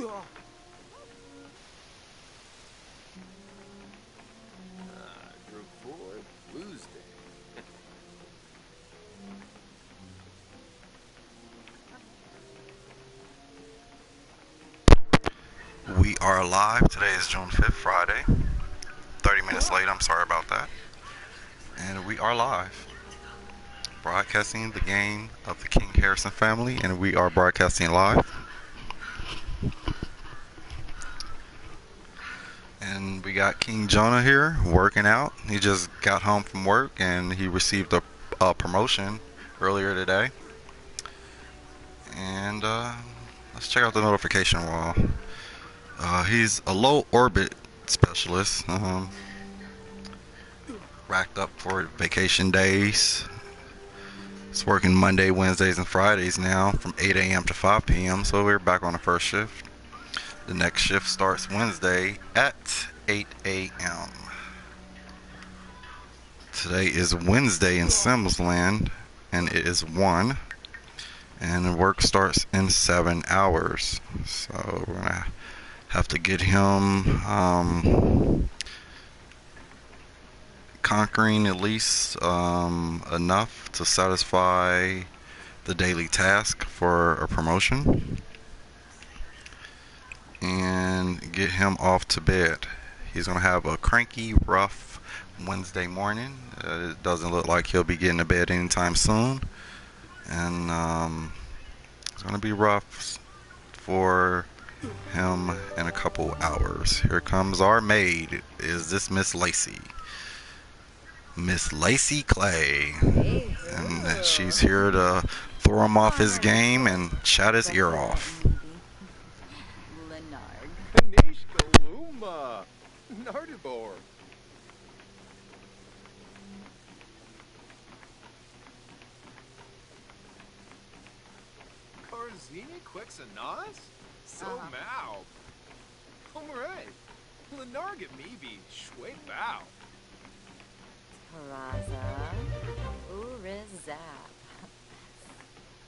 Group 4, Blues Day. We are live. Today is June 5th, Friday. 30 minutes late, I'm sorry about that. And we are live. Broadcasting the game of the King Harrison family, and we are broadcasting live. And we got King Jonah here working out. He just got home from work and he received a promotion earlier today. And let's check out the notification wall. He's a low orbit specialist. Racked up for vacation days. It's working Monday, Wednesdays, and Fridays now from 8 a.m. to 5 p.m. So we're back on the first shift. The next shift starts Wednesday at 8 a.m. Today is Wednesday in Sims Land, and it is 1. And work starts in 7 hours. So we're going to have to get him conquering at least enough to satisfy the daily task for a promotion and get him off to bed. He's going to have a cranky, rough Wednesday morning. It doesn't look like he'll be getting to bed anytime soon. And it's going to be rough for him in a couple hours. Here comes our maid. Is this Miss Lacey? Miss Lacey Clay. And she's here to throw him off his game and chat his ear off. Kanishkaluma! Nardibor! Korzini Quixanas? So Mao! Pomeray! Lenarget Meebe, Shway Bow! Paraza, Urizap,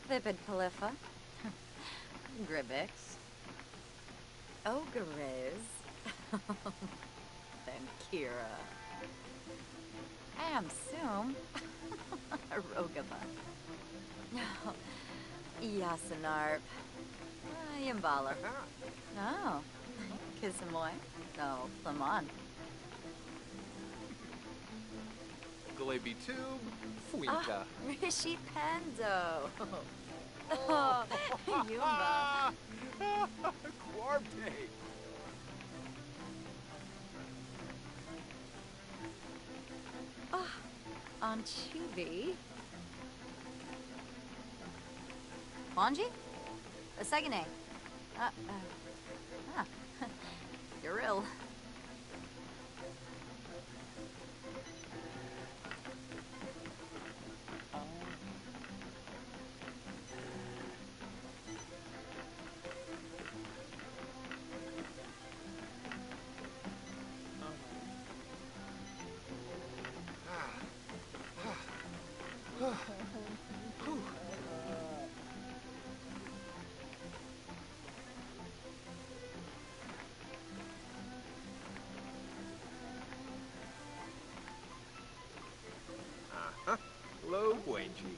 Vipid Polypha, Gribix, Ogreiz, Vankira, Amsum, Rogaba, Yasanarp, Yambala, oh, Kisamoy, no, Flamon. Galebi Tube, Fuinka. Rishi Pando. Oh, Yumba. Quarte. Oh, Anchibi. Wanji? Asagane. Goril. Low Buenji.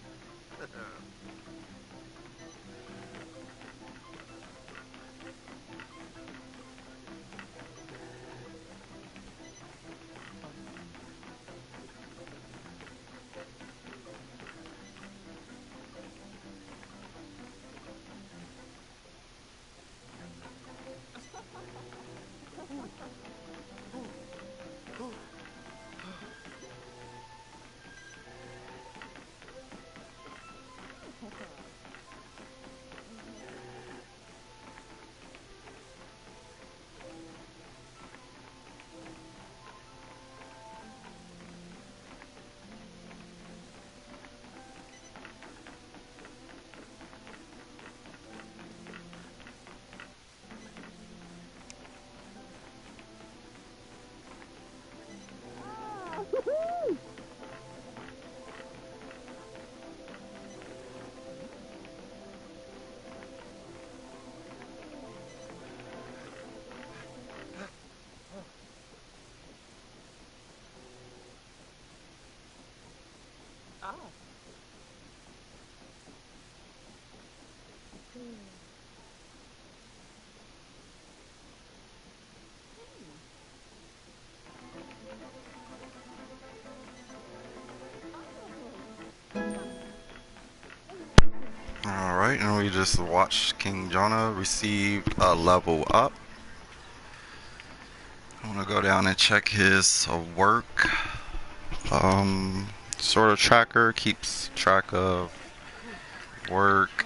just watched King Jonah receive a level up. I'm gonna go down and check his work. Sort of tracker, keeps track of work,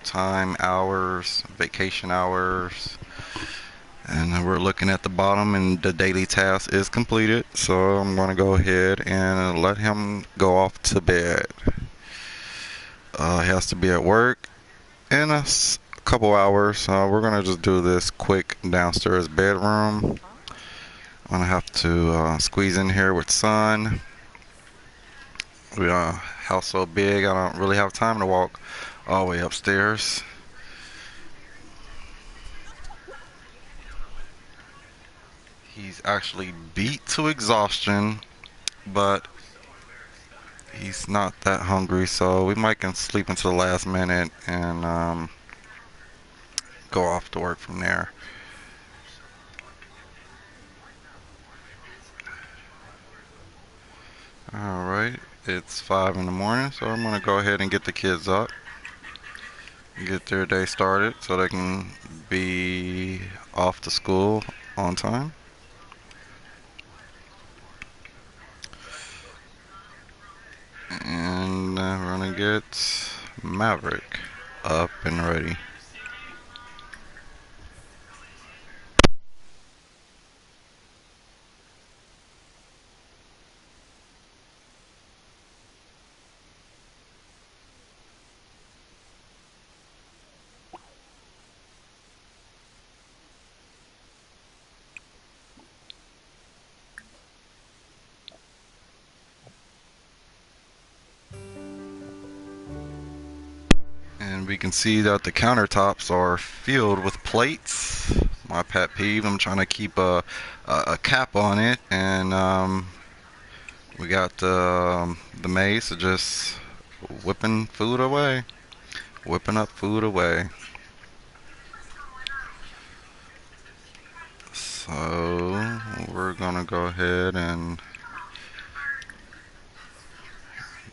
time, hours, vacation hours. And we're looking at the bottom, and the daily task is completed. So I'm going to go ahead and let him go off to bed. He has to be at work in a couple hours. We're going to just do this quick downstairs bedroom. I'm going to have to squeeze in here with Son. We house so big, I don't really have time to walk all the way upstairs. He's actually beat to exhaustion, but he's not that hungry, so we might can sleep until the last minute and go off to work from there. Alright, it's 5 in the morning, so I'm going to go ahead and get the kids up. Get their day started so they can be off to school on time. And we're gonna get Maverick up and ready. And we can see that the countertops are filled with plates. My pet peeve. I'm trying to keep a cap on it, and we got the mace just whipping food away, whipping up food away. So we're gonna go ahead and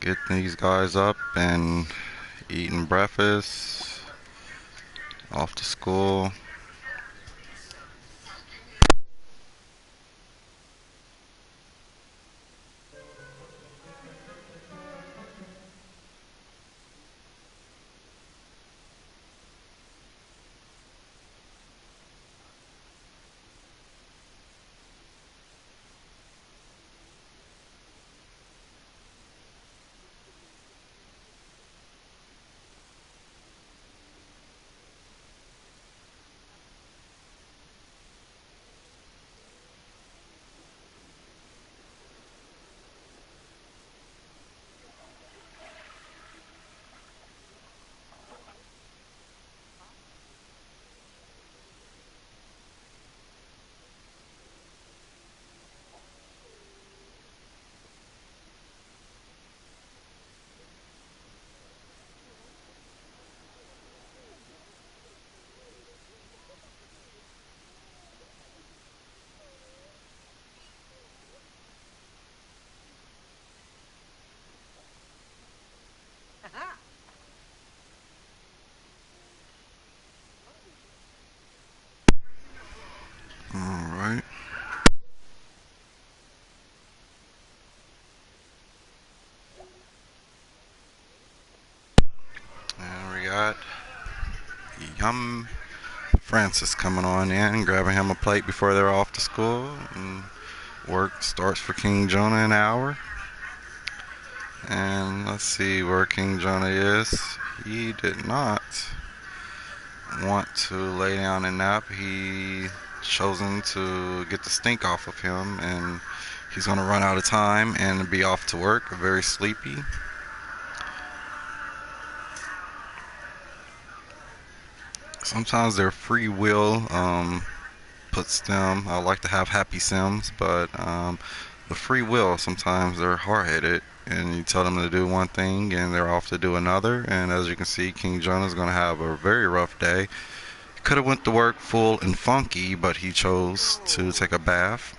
get these guys up and eating breakfast, off to school. Alright. And we got Yum Francis coming on in, grabbing him a plate before they're off to school. And work starts for King Jonah in an hour. And let's see where King Jonah is. He did not want to lay down and nap. He chosen to get the stink off of him, and he's going to run out of time and be off to work, very sleepy. Sometimes their free will puts them, I like to have happy Sims, but the free will, sometimes they're hard-headed, and you tell them to do one thing and they're off to do another. And as you can see, King Jonah is going to have a very rough day. Could have went to work full and funky, but he chose to take a bath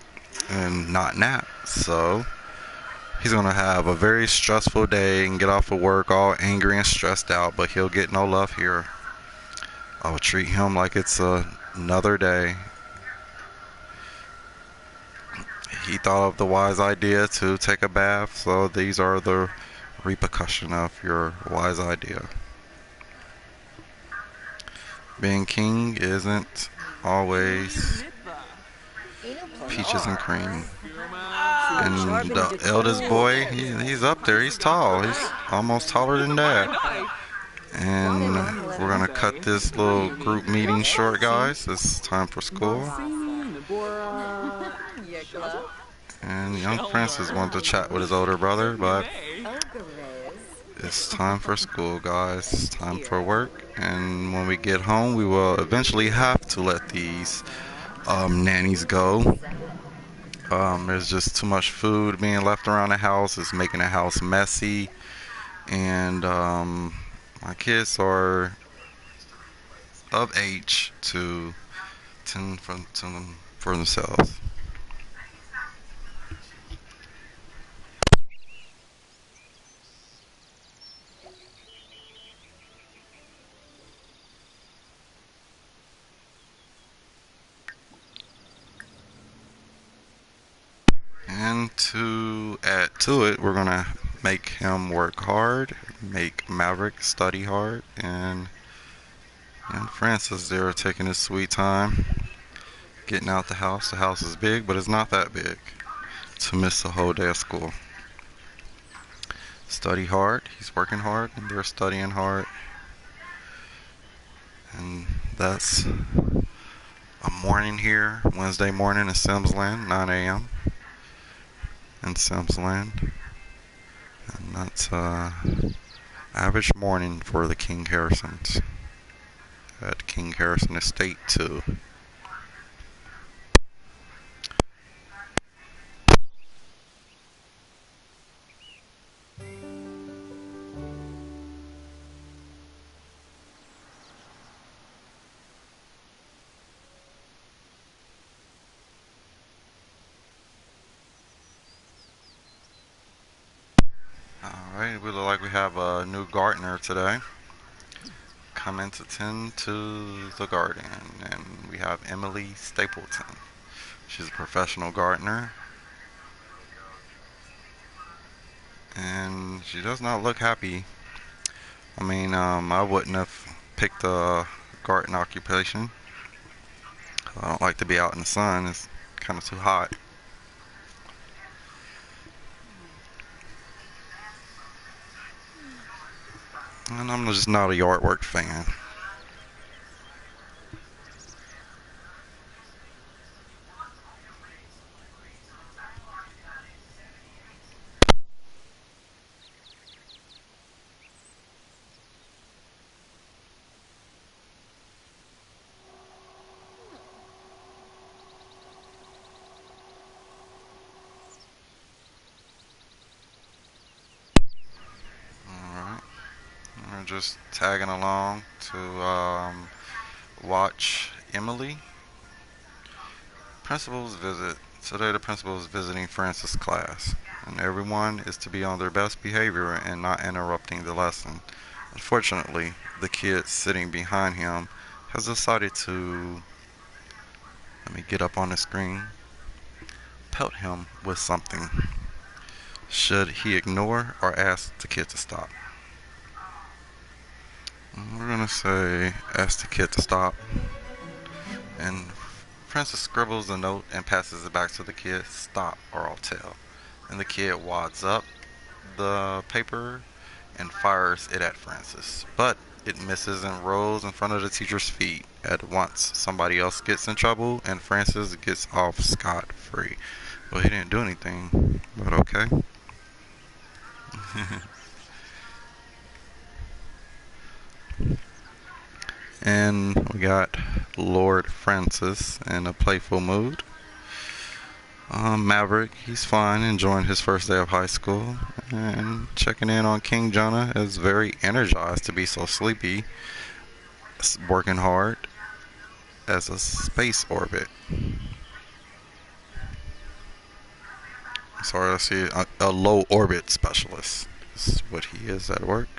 and not nap. So he's going to have a very stressful day and get off of work all angry and stressed out, but he'll get no love here. I would treat him like it's another day. He thought of the wise idea to take a bath, so these are the repercussion of your wise idea. Being king isn't always peaches and cream. And the eldest boy, he's up there. He's tall. He's almost taller than Dad. And we're gonna cut this little group meeting short, guys. It's time for school. And young Francis wanted to chat with his older brother, but it's time for school, guys. It's time for work. And when we get home, we will eventually have to let these nannies go. There's just too much food being left around the house. It's making the house messy. And my kids are of age to tend to them for themselves. And to add to it, we're gonna make him work hard, make Maverick study hard, and Francis there taking his sweet time, getting out the house. The house is big, but it's not that big to miss a whole day of school. Study hard, he's working hard, and they're studying hard. And that's a morning here, Wednesday morning in Simsland, 9 a.m. in Simsland. And that's average morning for the King Harrisons at King Harrison Estate 2. Alright, we look like we have a new gardener today. Coming to tend to the garden, and we have Emily Stapleton. She's a professional gardener, and she does not look happy. I mean, I wouldn't have picked a garden occupation. I don't like to be out in the sun. It's kind of too hot. And I'm just not a yard work fan. Alright. We're just tagging along to watch Emily. Principal's visit. Today the principal is visiting Francis' class, and everyone is to be on their best behavior and not interrupting the lesson. Unfortunately, the kid sitting behind him has decided to, let me get up on the screen, pelt him with something. Should he ignore or ask the kid to stop? We're gonna say ask the kid to stop. And Francis scribbles a note and passes it back to the kid. Stop or I'll tell. And the kid wads up the paper and fires it at Francis. But it misses and rolls in front of the teacher's feet. At once, somebody else gets in trouble and Francis gets off scot-free. Well, he didn't do anything, but okay. And we got Lord Francis in a playful mood. Maverick, he's fine, enjoying his first day of high school. And checking in on King Jonah is very energized to be so sleepy. Working hard as a space orbit. Sorry, I see a low orbit specialist. This is what he is at work.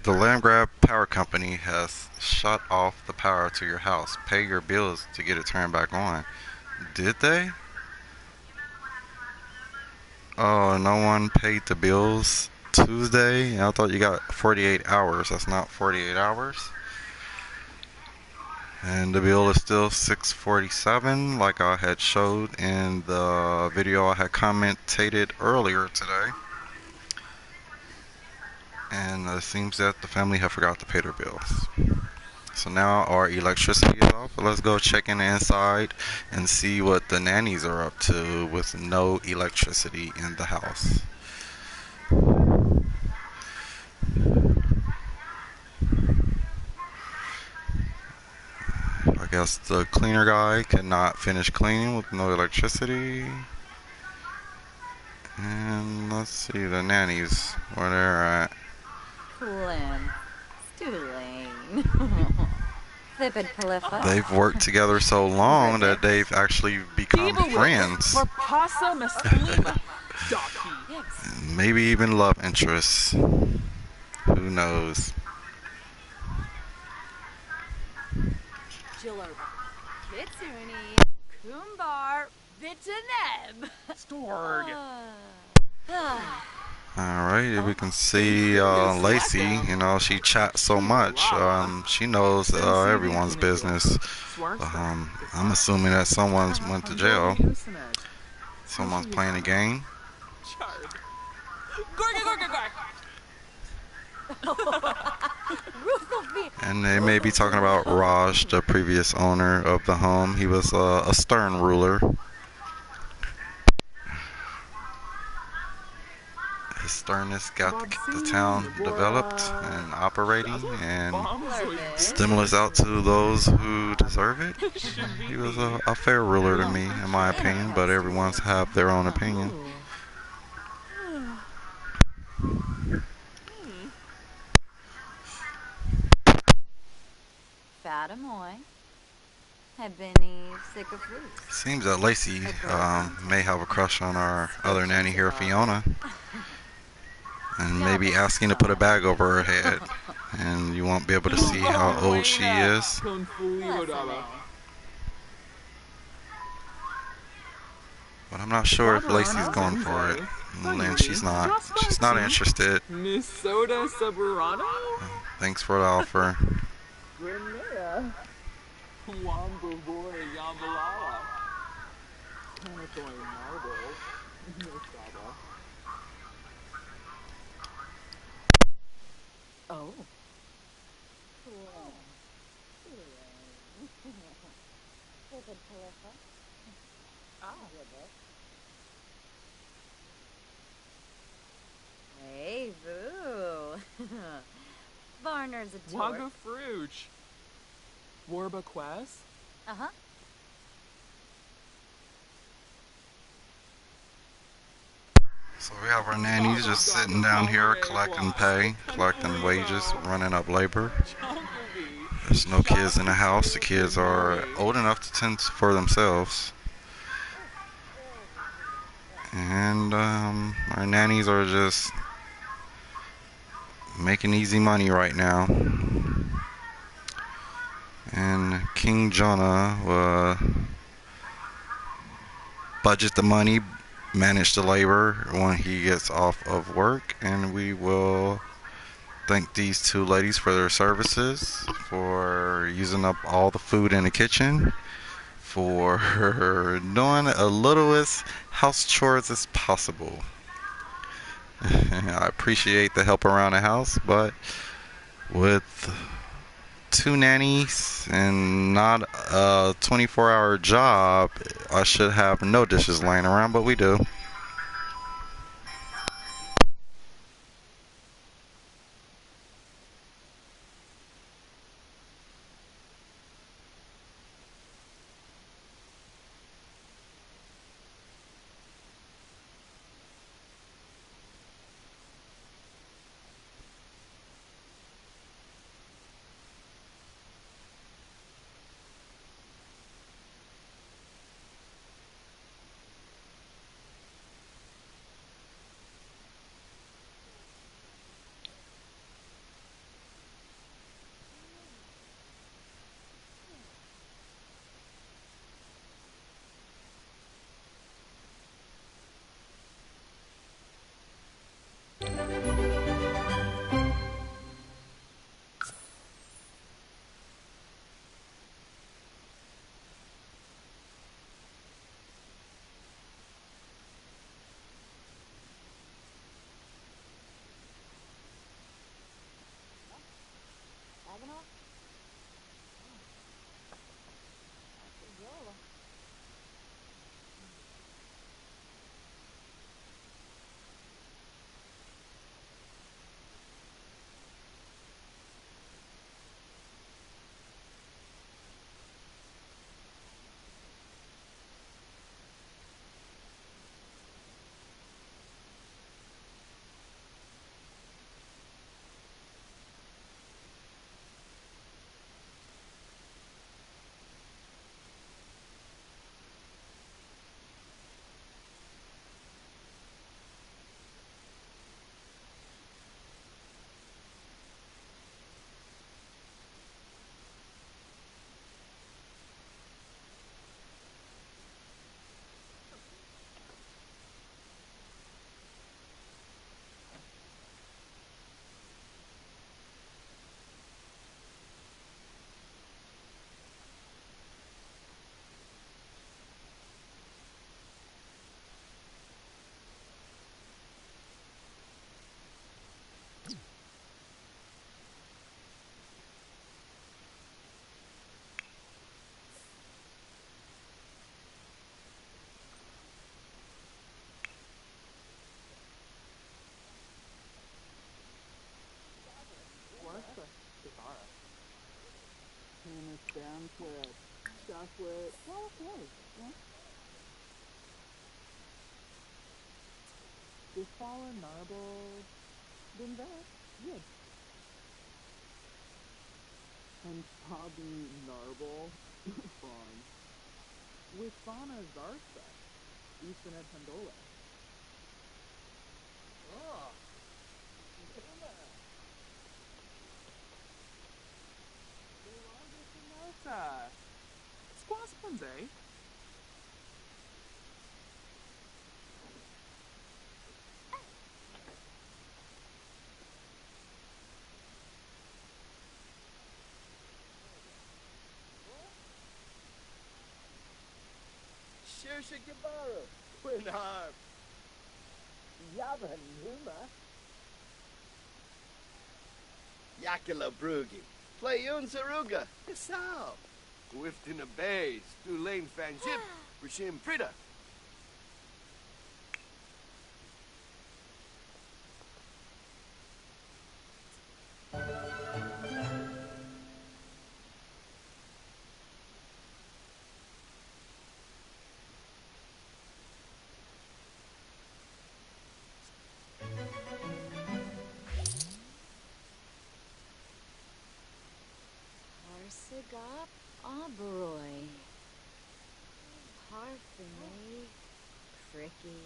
The land grab power company has shut off the power to your house. Pay your bills to get it turned back on. Did they? Oh, no one paid the bills Tuesday? I thought you got 48 hours. That's not 48 hours. And the bill is still $647, like I had showed in the video I had commentated earlier today. And it seems that the family have forgot to pay their bills. So now our electricity is off. Let's go check in the inside and see what the nannies are up to with no electricity in the house. I guess the cleaner guy cannot finish cleaning with no electricity. And let's see the nannies, where they're at. Clem. Stulane. Flippin' Califfa. They've worked together so long that they've actually become friends. Maybe even love interests. Who knows? Kitsune. Kumbar. Vitaneb. Storg. Alright, we can see Lacey, you know, she chats so much. She knows everyone's business. I'm assuming that someone's went to jail. Someone's playing a game. And they may be talking about Raj, the previous owner of the home. He was a stern ruler. His sternness got the town developed and operating and stimulus out to those who deserve it. He was a fair ruler to me, in my opinion, but everyone's have their own opinion. Fatamoy. Have been sick of fruits. Seems that Lacey may have a crush on our other nanny here, Fiona. And maybe asking to put a bag over her head. And you won't be able to see how old she is. But I'm not sure if Lacey's going for it. And she's not. She's not interested. Minnesota Soberano? Thanks for the offer. Grenada. Wamba boy Yambalala. Tanatoy Marble. Nosaba. Oh. Hey, boo. Varner's a tour. Waga Fruch. Warba Quest? Uh-huh. So we have our nannies just sitting down here collecting pay, collecting wages, running up labor. There's no kids in the house. The kids are old enough to tend for themselves. And our nannies are just making easy money right now. And King Jonah will budget the money, manage the labor when he gets off of work, and we will thank these two ladies for their services, for using up all the food in the kitchen, for doing the littlest house chores as possible. I appreciate the help around the house, but with two nannies and not a 24-hour job, I should have no dishes laying around, but we do. Tennis, banquet, chocolate. Well, okay. Yeah. The fallen marble. Been there. Good. And Bobby Narble. Fine. With Fauna Zarsa. Ethan at Pandola. Oh, Delta. Squash Ponze. Shirsha Gabaru. Winarb. Yaban Numa. Yakila Brugi. Playun Zaruga. Isao. Wiftin Abays. Dulain Fanjip. Rishim Prida. Arsagop Obroy. Parfumé. Fricky.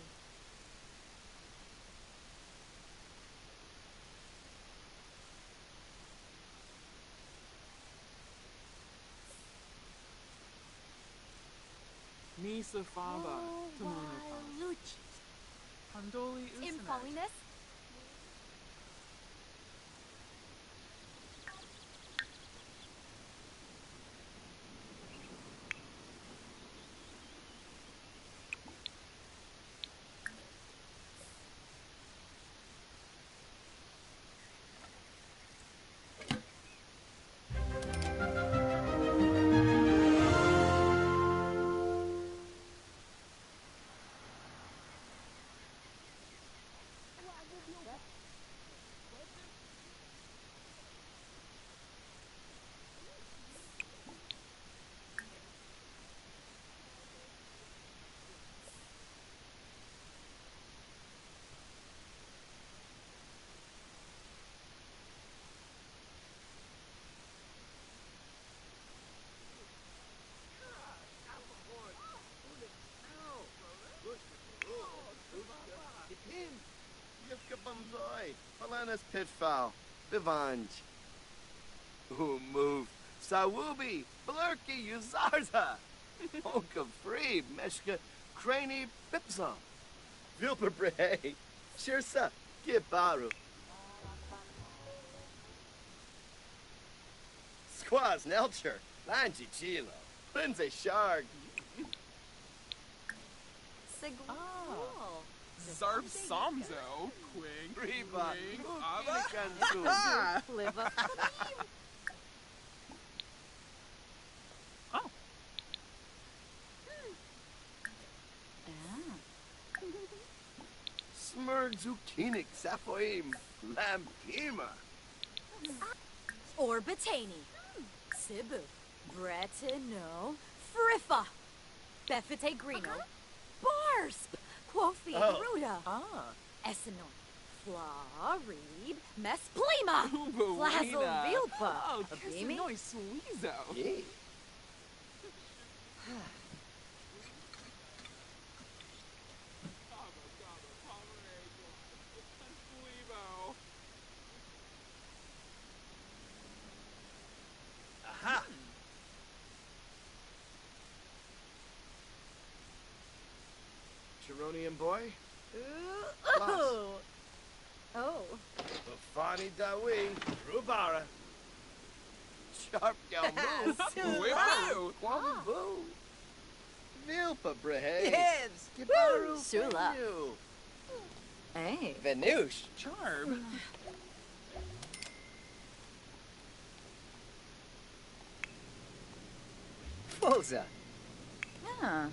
Misa Fava. Tamuna Luchi. Pandoli Usanet. Imfolinus. Yifkabumzoi. Falanas Pitfall. Vivanj. Move. Sawubi. Blurky Uzarza. Honka Free. Meshka Craney Pipsum. Vilperbre. Shirsa. Gibaru. Squaz Nelcher. Lanji Chilo. Lindsay Shark. Sigwal. Zarb Samzo. Quing. Reba. Quing. Ava. Live up. Oh. Smurg Zukinik Safoim. Lampima. Orbatani. Sibu. Bretino. Friffa. Befete Greeno. Barsp. Quofi Ruda. Ah. Essenor. Florib. Mesplima. Flazzle Ubuina. Vilpa. Oh, Abimi. Kissanoi Sweezo. Yeah. Aha! Chironian boy? Oh. Oh. Bafani Dawi. Rubara. Sharp Yalmu. Wibu. Kwambu. Vilpa Brehe. Yes. Gibaru. Sula. Fenu. Hey. Venush. Charb. Foza. Yeah.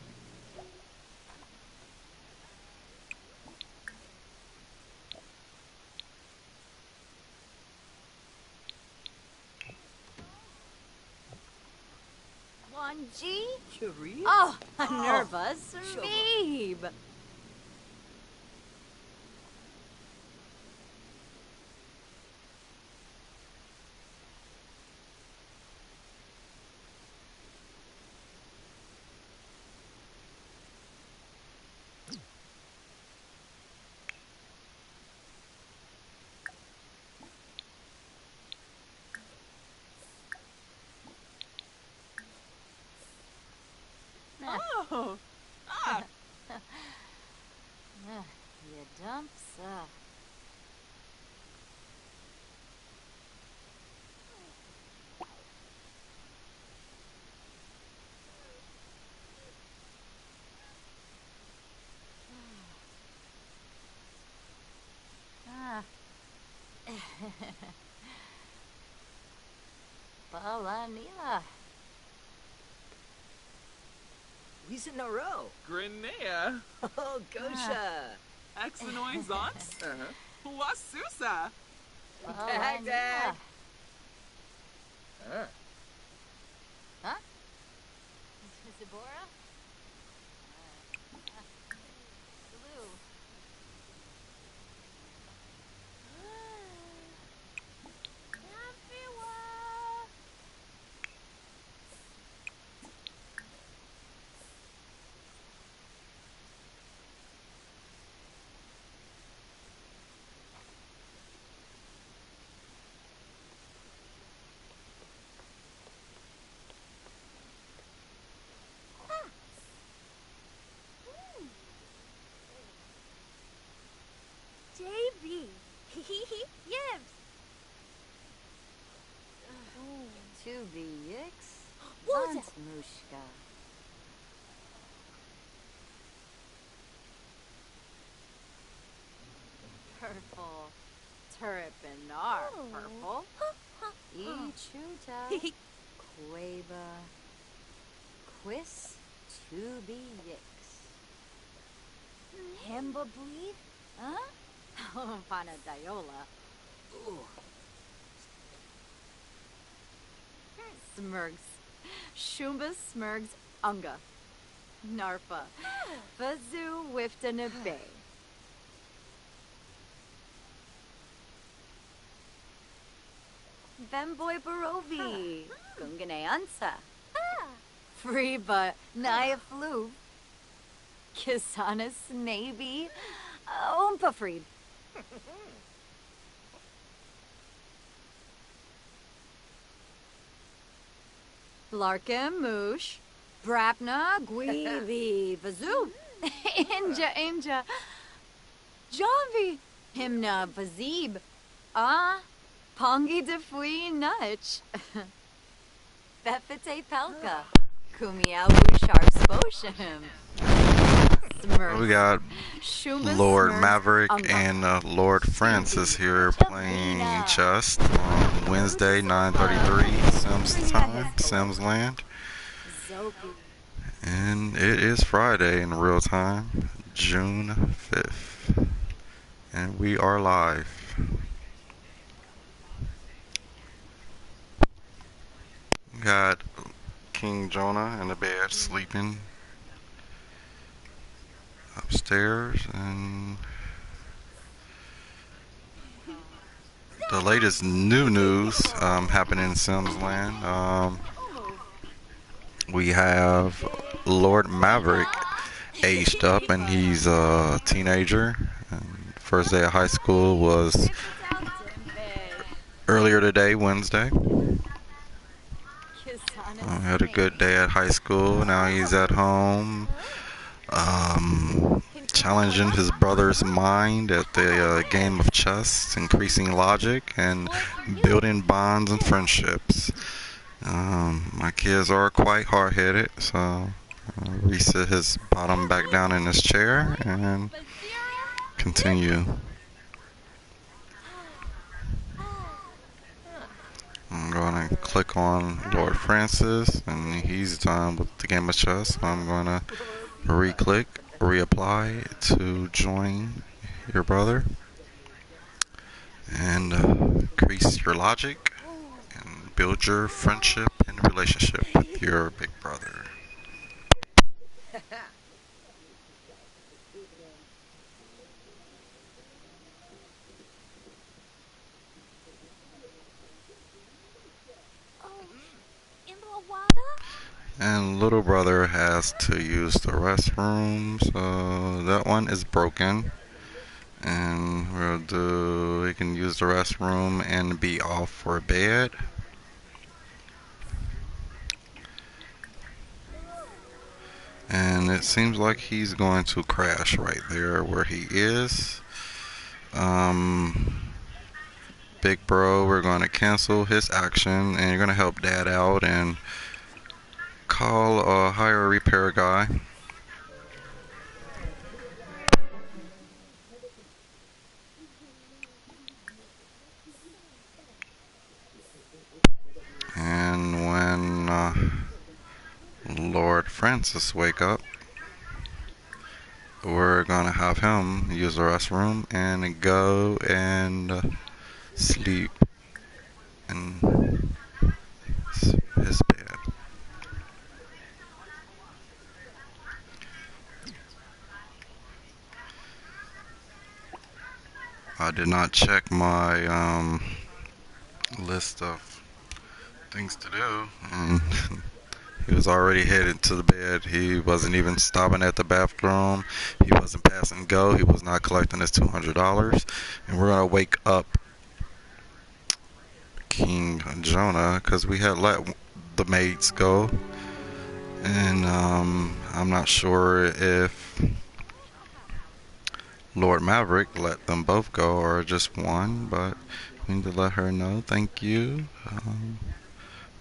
Angie? Sharif? Oh, Oh, nervous Smeeb. Oh. Ah. You dumps. Balanila. He's in a row. Grenea. Oh, Gosha. Exanoisance. Uh-huh. Wasusa. Dag, dag. Huh? Zibora? Blue. JB. Yibs. To be yix. What? Mushka. Purple. Turpinar. Purple. Ichuta. Quaba. Quis. To be yix. Hemba bleed? Huh? Oh, Panadiola. Smurgs. Shumba Smurgs Unga. Narfa. Vazu Wiftana Bay. Vemboy Barovi. Gungane Ansa. Freeba Naya Flu. Kisana Snaby. Oompafreed. Larkin Moosh. Brapna Gweeby. Vazoo. Inja. Javi. Himna Vazib. Pongi de Fui Nutch. Befete Pelka. Kumiawu Sharp Sposhim. We got Lord Maverick and Lord Francis here playing chess on Wednesday, 9:33 Sims time, Sims land. And it is Friday in real time, June 5th. And we are live. We got King Jonah in the bed sleeping upstairs, and the latest new news happening in Sims Land. We have Lord Maverick aged up, and he's a teenager. And first day of high school was earlier today, Wednesday. Had a good day at high school. Now he's at home. Challenging his brother's mind at the game of chess, increasing logic and building bonds and friendships. My kids are quite hard-headed, so reset his bottom back down in his chair and continue. I'm going to click on Lord Francis, and he's done with the game of chess. I'm going to re-click, reapply to join your brother, and increase your logic and build your friendship and relationship with your big brother. In the water? And little brother has to use the restroom, so that one is broken. And he can use the restroom and be off for bed. And it seems like he's going to crash right there where he is. Big bro, we're going to cancel his action, and you're going to help dad out and hire a repair guy. And when Lord Francis wake up, we're gonna have him use the restroom and go and sleep in his bed. I did not check my list of things to do, and he was already headed to the bed. He wasn't even stopping at the bathroom. He wasn't passing go. He was not collecting his $200. And we're gonna wake up King Jonah because we had let the maids go, and I'm not sure if Lord Maverick let them both go or just one, but we need to let her know. Thank you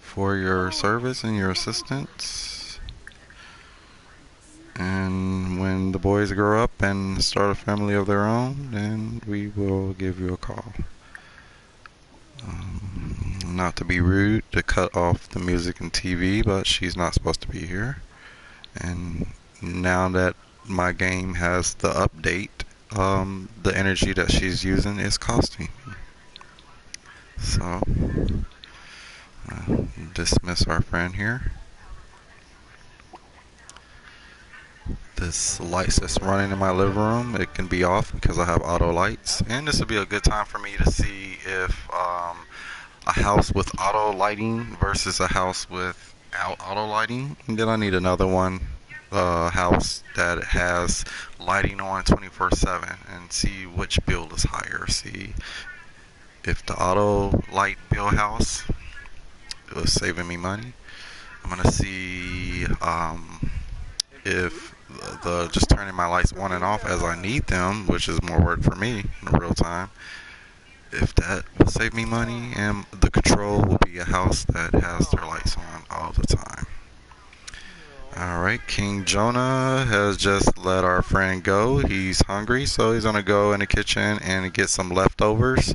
for your service and your assistance. And when the boys grow up and start a family of their own, then we will give you a call. Not to be rude, to cut off the music and TV, but she's not supposed to be here. And now that my game has the update, the energy that she's using is costing me. So, dismiss our friend here. This lights that's running in my living room, it can be off because I have auto lights. And this would be a good time for me to see if a house with auto lighting versus a house without auto lighting. And then I need another one, house that has lighting on 24/7, and see which bill is higher. See if the auto light bill house, it was saving me money. I'm gonna see if the just turning my lights on and off as I need them, which is more work for me in real time, if that will save me money. And the control will be a house that has their lights on all the time. Alright, King Jonah has just let our friend go. He's hungry, so he's gonna go in the kitchen and get some leftovers.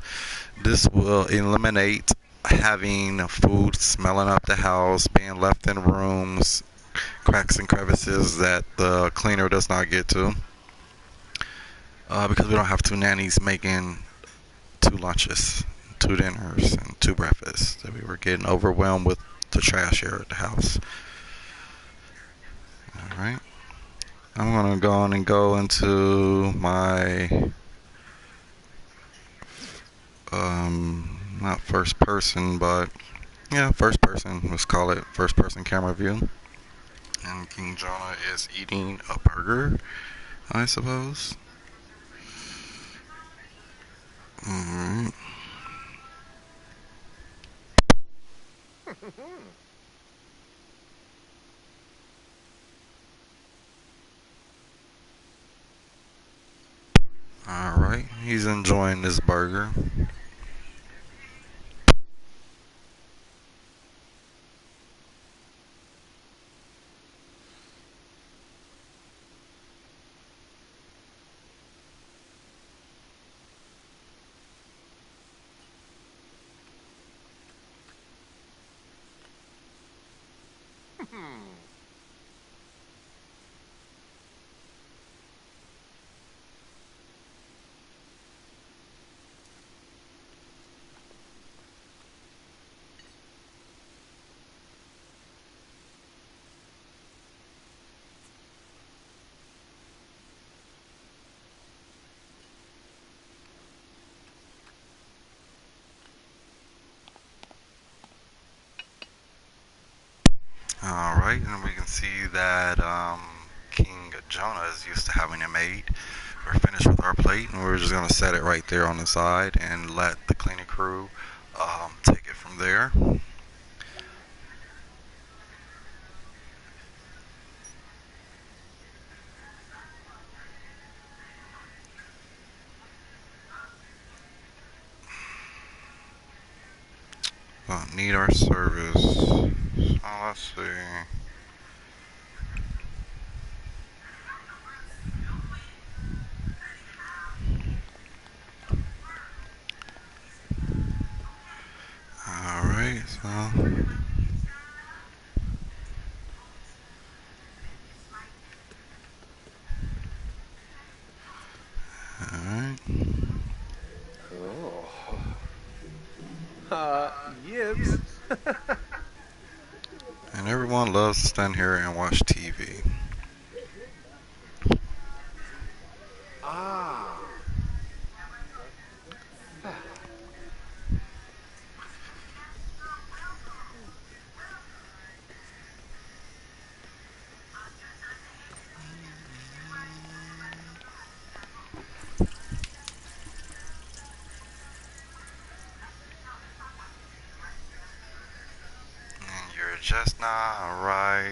This will eliminate having food smelling up the house, being left in rooms, cracks and crevices that the cleaner does not get to. Because we don't have two nannies making 2 lunches, 2 dinners, and 2 breakfasts. That we were getting overwhelmed with the trash here at the house. Alright. I'm gonna go on and go into my not first person, but yeah, first person, let's call it first person camera view. And King Jonah is eating a burger, I suppose. Alright. Alright, he's enjoying this burger. Alright, and we can see that King Jonah is used to having it made. We're finished with our plate, and we're just going to set it right there on the side and let the cleaning crew take it from there. Need our service. So let's see. Alright, so. Alright. Yibs. And everyone loves to stand here and watch TV. Ah. And you're just not right.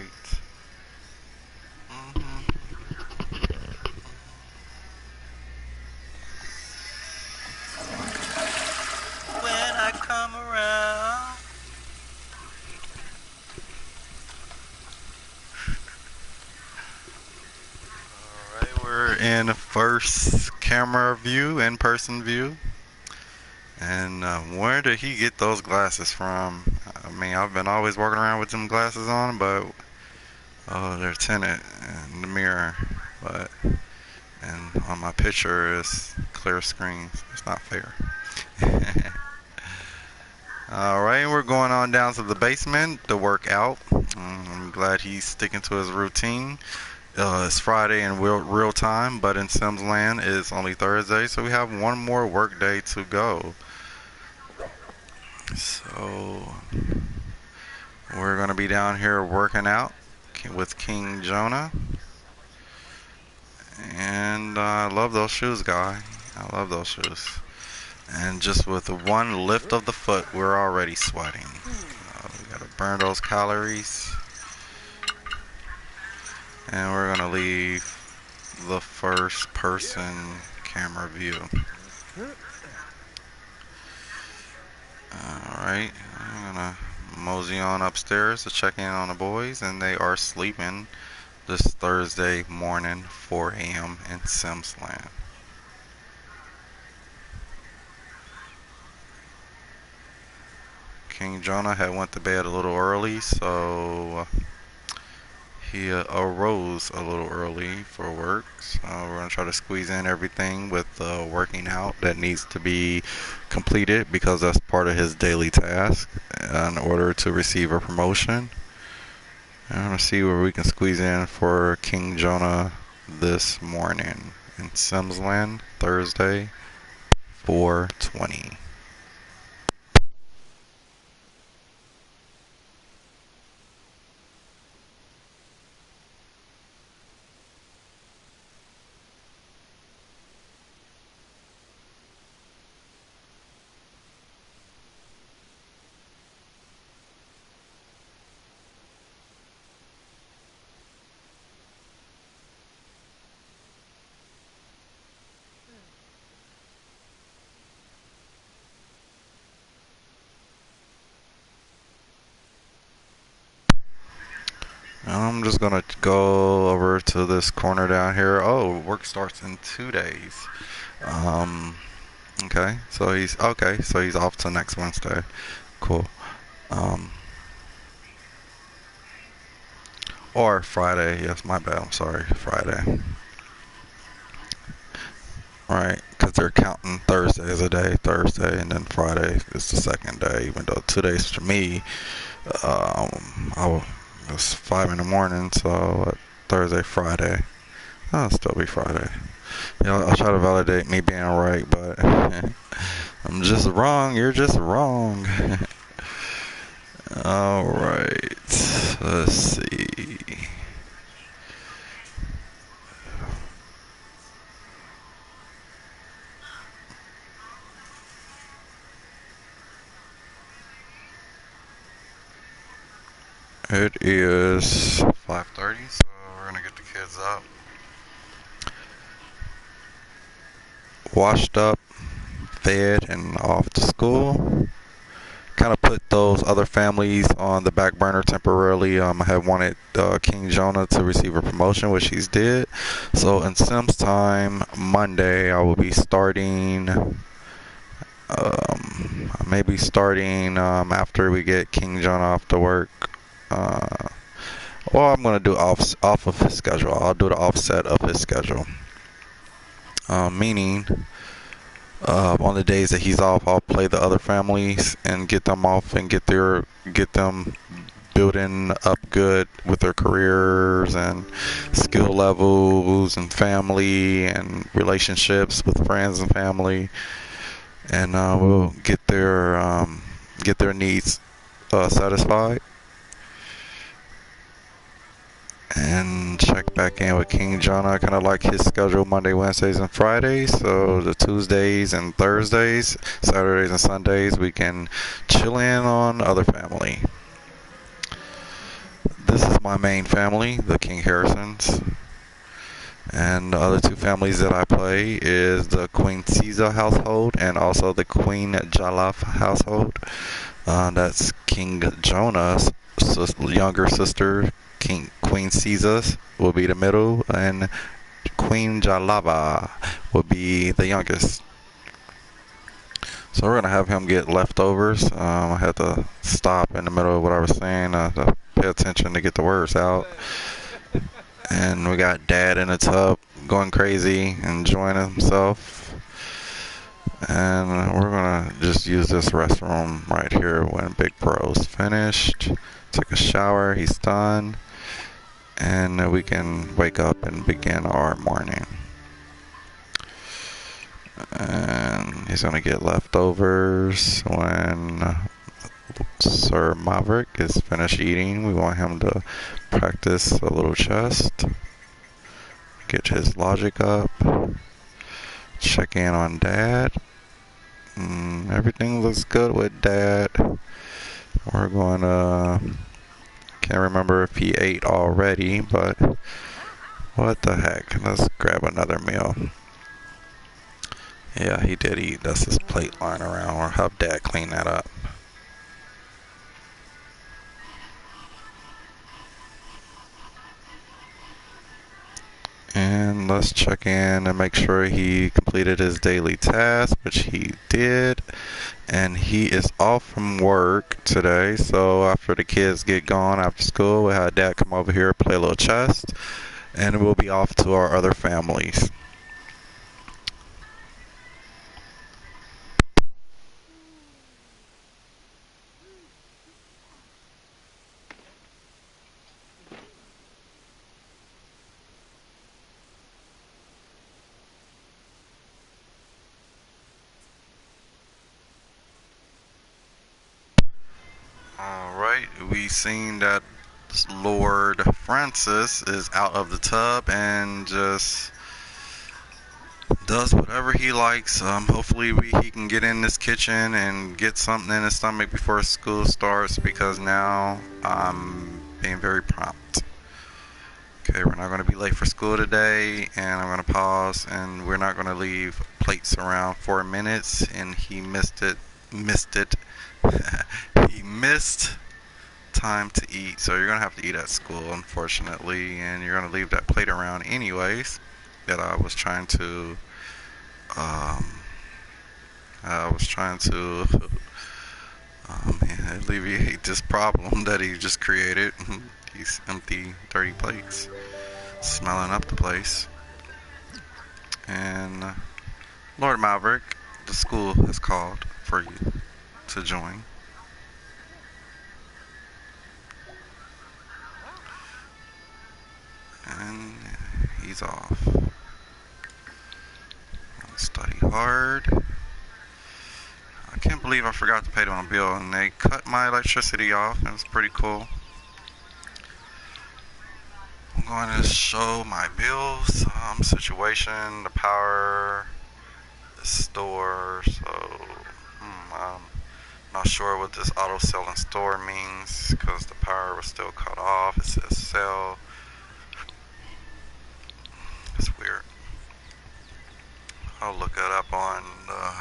When I come around. Alright, we're in first camera view, in-person view. And where did he get those glasses from? I mean, I've been always walking around with them glasses on, but oh, they're tinted in the mirror. But and on my picture is clear screen. It's not fair. Alright, we're going on down to the basement to work out. I'm glad he's sticking to his routine. It's Friday in real time, but in Sims Land it's only Thursday, so we have one more work day to go. So we're gonna be down here working out with King Jonah. And I love those shoes, guy. I love those shoes. And just with one lift of the foot, we're already sweating. We gotta burn those calories. And we're gonna leave the first person camera view. Alright, I'm gonna mosey on upstairs to check in on the boys, and they are sleeping this Thursday morning, 4 a.m. in Sims Land. King Jonah had went to bed a little early, so he arose a little early for work. So we're gonna try to squeeze in everything with working out that needs to be completed, because that's part of his daily task in order to receive a promotion. I'm gonna see where we can squeeze in for King Jonah this morning in Simsland, Thursday, 4:20. I'm just gonna go over to this corner down here. Oh, work starts in 2 days. Okay, so he's off till next Wednesday. Cool. Or Friday. Yes, my bad. I'm sorry, Friday. Right, because they're counting Thursday as a day, Thursday, and then Friday is the second day. Even though 2 days for me, it's 5 in the morning, so Thursday, Friday. I'll still be Friday. You know, I'll try to validate me being right, but I'm just wrong. You're just wrong. Alright. Let's see. It is 5:30, so we're gonna get the kids up, washed up, fed, and off to school. Kind of put those other families on the back burner temporarily. I had wanted King Jonah to receive a promotion, which he's did. So in Sims time, Monday, I will be starting. Maybe starting after we get King Jonah off to work. Well, I'm gonna do off of his schedule. I'll do the offset of his schedule. Meaning, on the days that he's off, I'll play the other families and get them off and get them building up good with their careers and skill levels and family and relationships with friends and family, and we'll get their needs satisfied. And check back in with King Jonah. I kind of like his schedule Monday, Wednesdays, and Fridays. So the Tuesdays and Thursdays, Saturdays and Sundays, we can chill in on other family. This is my main family, the King Harrisons. And the other two families that I play is the Queen Caesar household and also the Queen Jalaf household. That's King Jonah's younger sister. Queen Caesar will be the middle, and Queen Jalava will be the youngest. So we're gonna have him get leftovers. I had to stop in the middle of what I was saying to pay attention to get the words out. And we got Dad in the tub going crazy, enjoying himself. And we're gonna just use this restroom right here when Big Bro's finished. Take a shower, he's done. And we can wake up and begin our morning. And he's gonna get leftovers when Sir Maverick is finished eating. We want him to practice a little chest, get his logic up, check in on Dad. Everything looks good with Dad. We're going to, can't remember if he ate already, but what the heck, let's grab another meal. Yeah, he did eat. That's his plate lying around. Or have Dad clean that up. And let's check in and make sure he completed his daily task, which he did. And he is off from work today. So after the kids get gone after school, we'll have Dad come over here, play a little chess, and we'll be off to our other families. Alright, we seen that Lord Francis is out of the tub and just does whatever he likes. Hopefully he can get in this kitchen and get something in his stomach before school starts, because now I'm being very prompt. Okay, we're not going to be late for school today, and I'm going to pause, and we're not going to leave plates around 4 minutes, and he missed it. He missed time to eat, so you're gonna have to eat at school, unfortunately, and you're gonna leave that plate around anyways. That I was trying to alleviate this problem that he just created. These empty, dirty plates, smelling up the place. And Lord Maverick, the school has called for you to join. And he's off. Study hard. I can't believe I forgot to pay them a bill, and they cut my electricity off. It was pretty cool. I'm going to show my bills situation, the power, the store. So I'm not sure what this auto selling store means because the power was still cut off. It says sell. It's weird. I'll look it up on the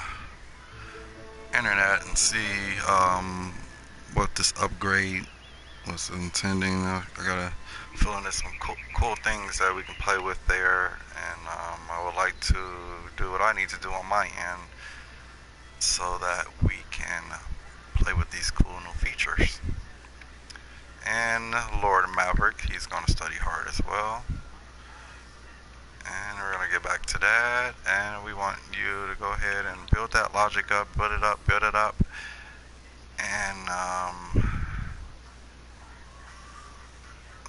internet and see what this upgrade was intending. I gotta fill in some cool things that we can play with there, and I would like to do what I need to do on my end so that we can play with these cool new features. And Lord Maverick, he's gonna study hard as well. And we're gonna get back to that, and we want you to go ahead and build that logic up, build it up, and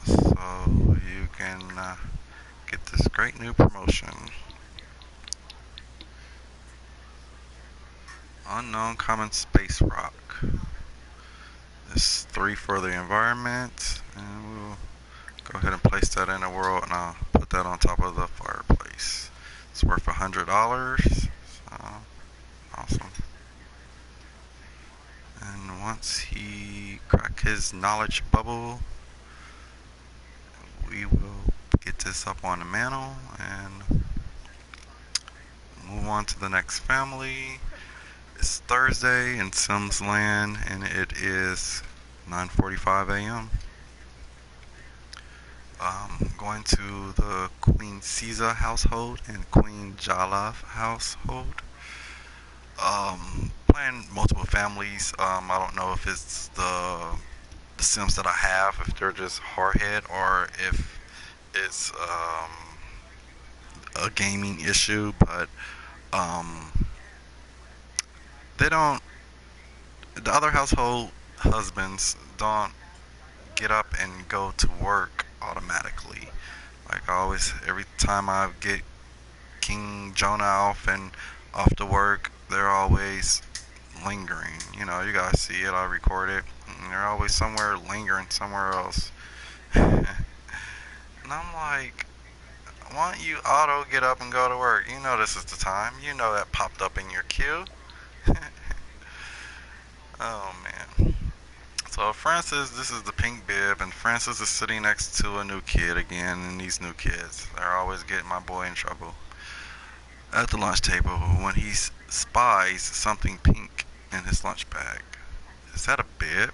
so you can get this great new promotion. Unknown common space rock. This 3 for the environment, and we'll go ahead and place that in the world, and I'll put that on top of the fireplace. It's worth $100. So awesome. And once he crack his knowledge bubble, we will get this up on the mantle and move on to the next family. It's Thursday in Sims Land, and it is 9:45 a.m. Going to the Queen Caesar household and Queen Jala household. Playing multiple families. I don't know if it's the Sims that I have, if they're just hardhead, or if it's a gaming issue, but they don't. The other household husbands don't get up and go to work automatically. Like I always, every time I get King Jonah off to work, they're always lingering. You know, you guys see it. I record it. And they're always somewhere lingering somewhere else. And I'm like, why don't you auto get up and go to work? You know this is the time. You know that popped up in your queue. Oh man. So Francis, this is the pink bib, and Francis is sitting next to a new kid again, and these new kids, they're always getting my boy in trouble. At the lunch table, when he spies something pink in his lunch bag. Is that a bib?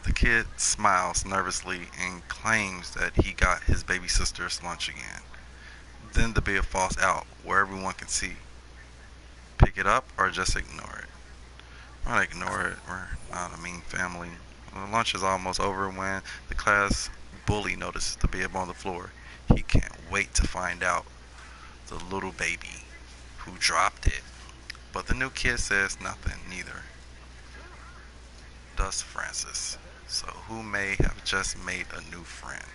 The kid smiles nervously and claims that he got his baby sister's lunch again. Then the bib falls out where everyone can see. Pick it up or just ignore it. I ignore it. We're not a mean family. The lunch is almost over when the class bully notices the bib on the floor. He can't wait to find out the little baby who dropped it. But the new kid says nothing neither. Does Francis. So who may have just made a new friend?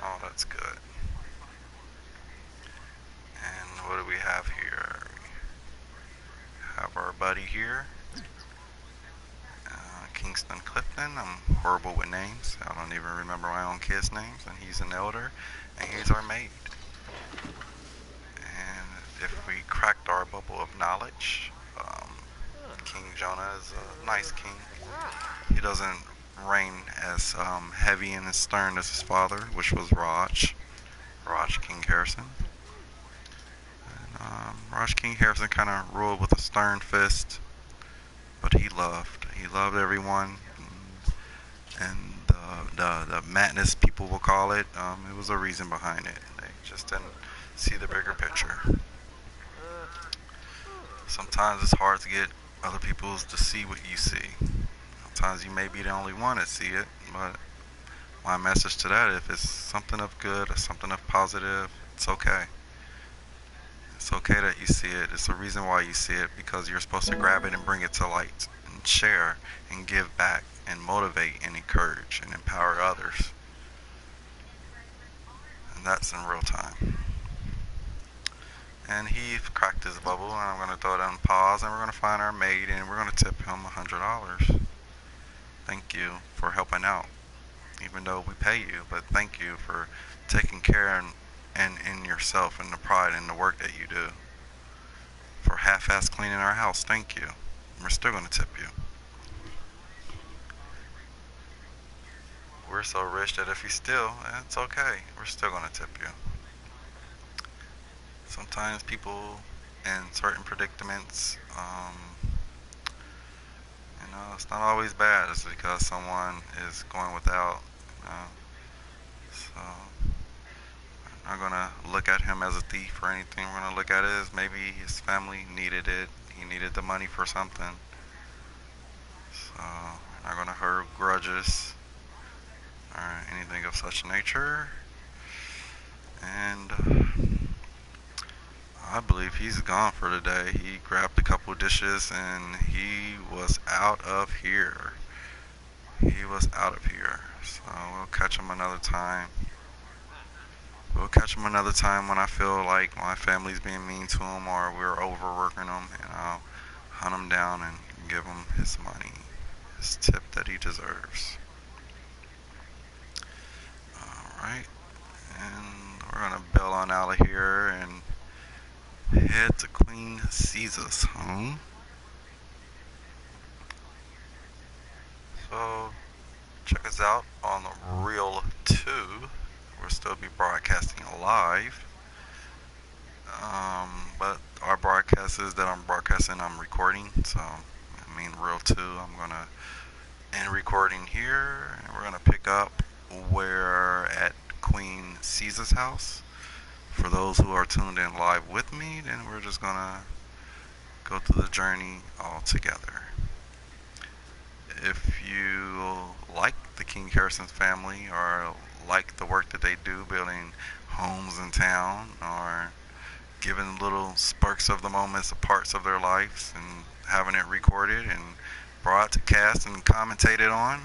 Oh, that's good. And what do we have here? Have our buddy here, Kingston Clifton. I'm horrible with names. I don't even remember my own kids' names, and he's an elder, and he's our maid. And if we cracked our bubble of knowledge, King Jonah is a nice king. He doesn't reign as heavy and as stern as his father, which was RajKingH85's. RajKingH85's kind of ruled with a stern fist, but he loved everyone, and the madness people will call it. It was a reason behind it. They just didn't see the bigger picture. Sometimes it's hard to get other people to see what you see. Sometimes you may be the only one that see it, but my message to that, if it's something of good or something of positive, it's okay. It's okay that you see it. It's the reason why you see it, because you're supposed to grab it and bring it to light and share and give back and motivate and encourage and empower others. And that's in real time. And he cracked his bubble, and I'm going to throw it on pause, and we're going to find our maid, and we're going to tip him $100. Thank you for helping out. even though we pay you. But thank you for taking care and in yourself and the pride in the work that you do. For half-ass cleaning our house, thank you. We're still gonna tip you. We're so rich that if you steal, it's okay. We're still gonna tip you. Sometimes people in certain predicaments, it's not always bad. It's because someone is going without. You know? So I'm not gonna look at him as a thief or anything. We're gonna look at it as maybe his family needed it. He needed the money for something. So I'm not gonna hold grudges or anything of such nature. And I believe he's gone for the day. He grabbed a couple dishes and he was out of here. He was out of here. So we'll catch him another time. We'll catch him another time when I feel like my family's being mean to him or we're overworking him, and I'll hunt him down and give him his money, his tip that he deserves. Alright, and we're gonna bail on out of here and head to Queen Caesar's home. So check us out on Real 2. We'll still be broadcasting live. But our broadcast is that I'm broadcasting, I'm recording. So, I mean, Real 2, I'm going to end recording here. And we're going to pick up where at Queen Caesar's house. For those who are tuned in live with me, then we're just going to go through the journey all together. If you like the King Harrison's family or like the work that they do building homes in town or giving little sparks of the moments of parts of their lives and having it recorded and broadcast and commentated on,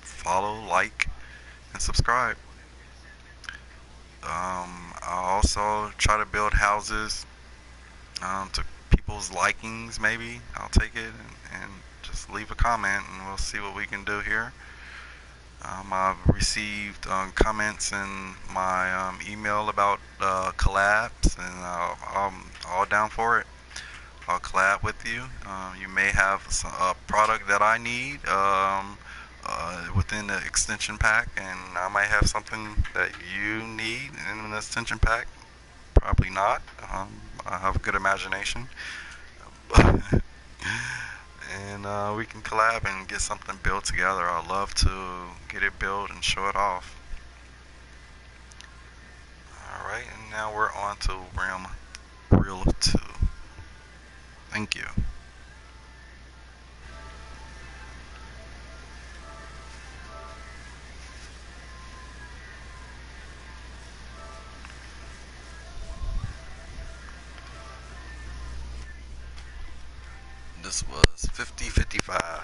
follow, like, and subscribe. I also try to build houses to people's likings, maybe. I'll take it and just leave a comment and we'll see what we can do here. I've received comments in my email about collabs, and I'm all down for it. I'll collab with you. You may have a product that I need within the extension pack, and I might have something that you need in an extension pack. Probably not. I have a good imagination. And we can collab and get something built together. I'd love to get it built and show it off. Alright, and now we're on to Realm Real 2. Thank you. This was 50-55.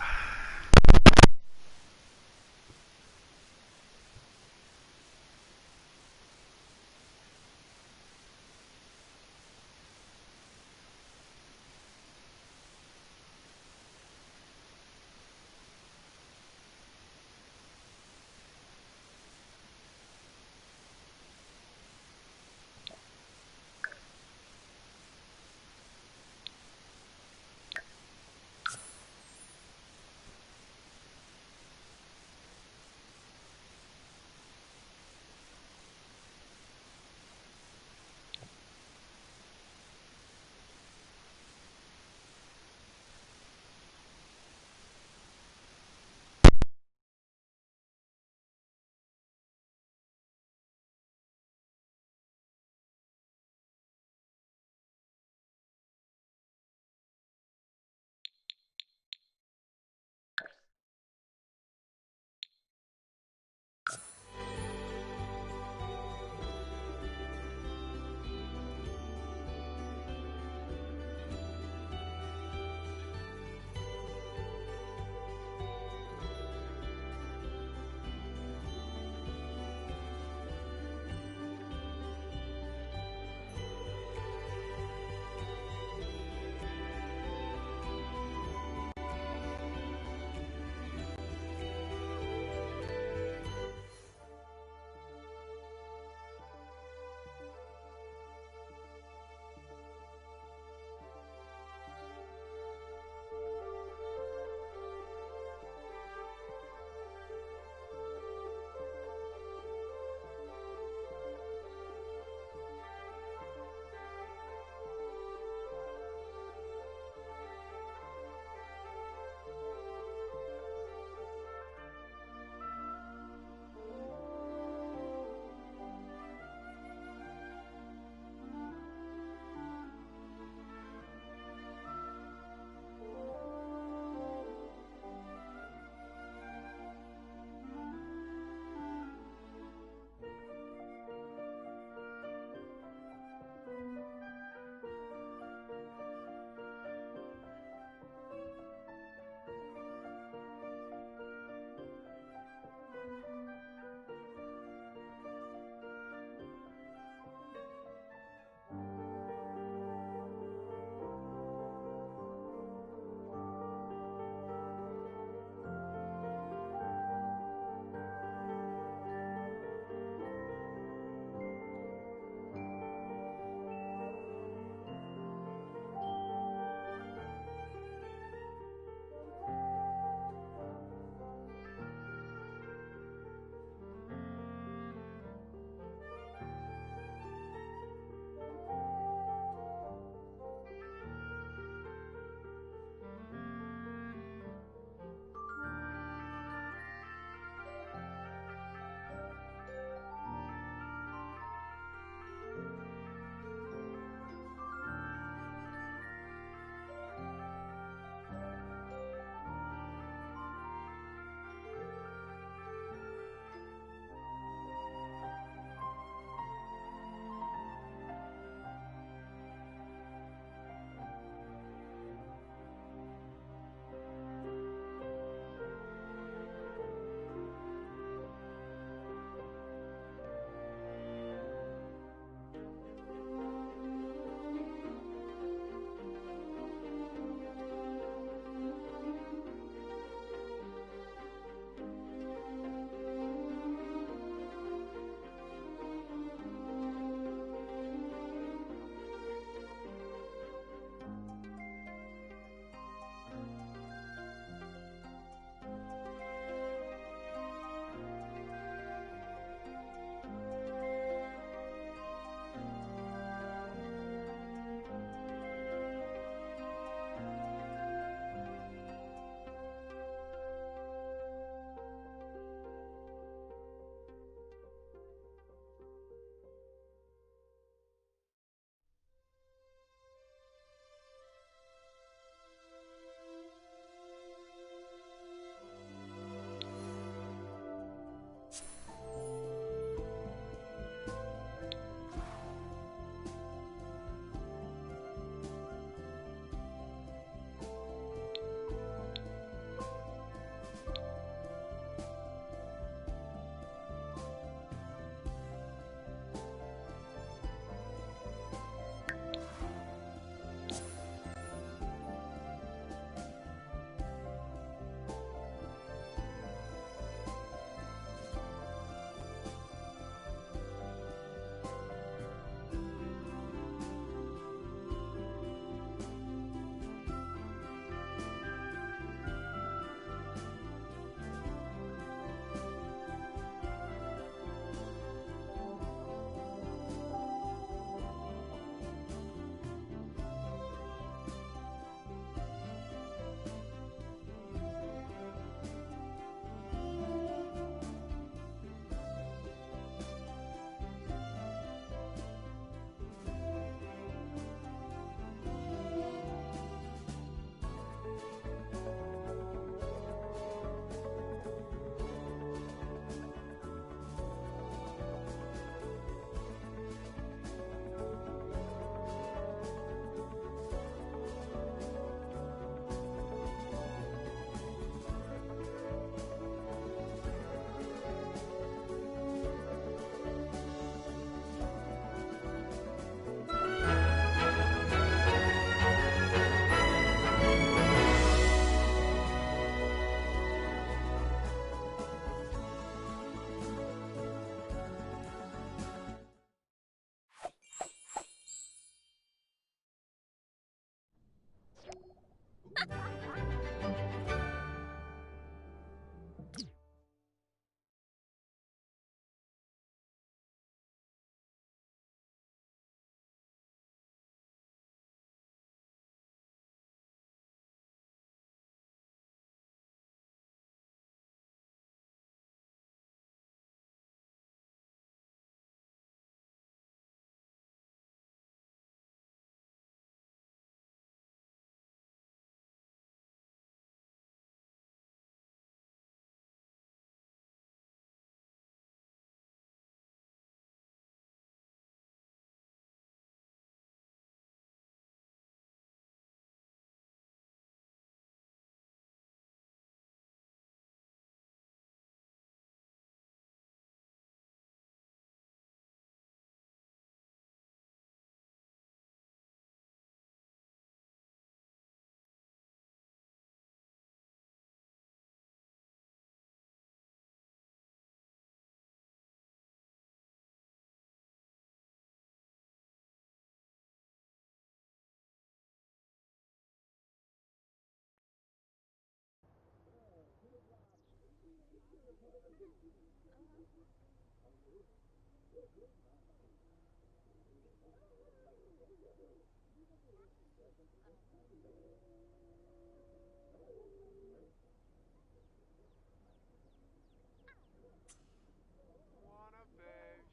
Wanna fish?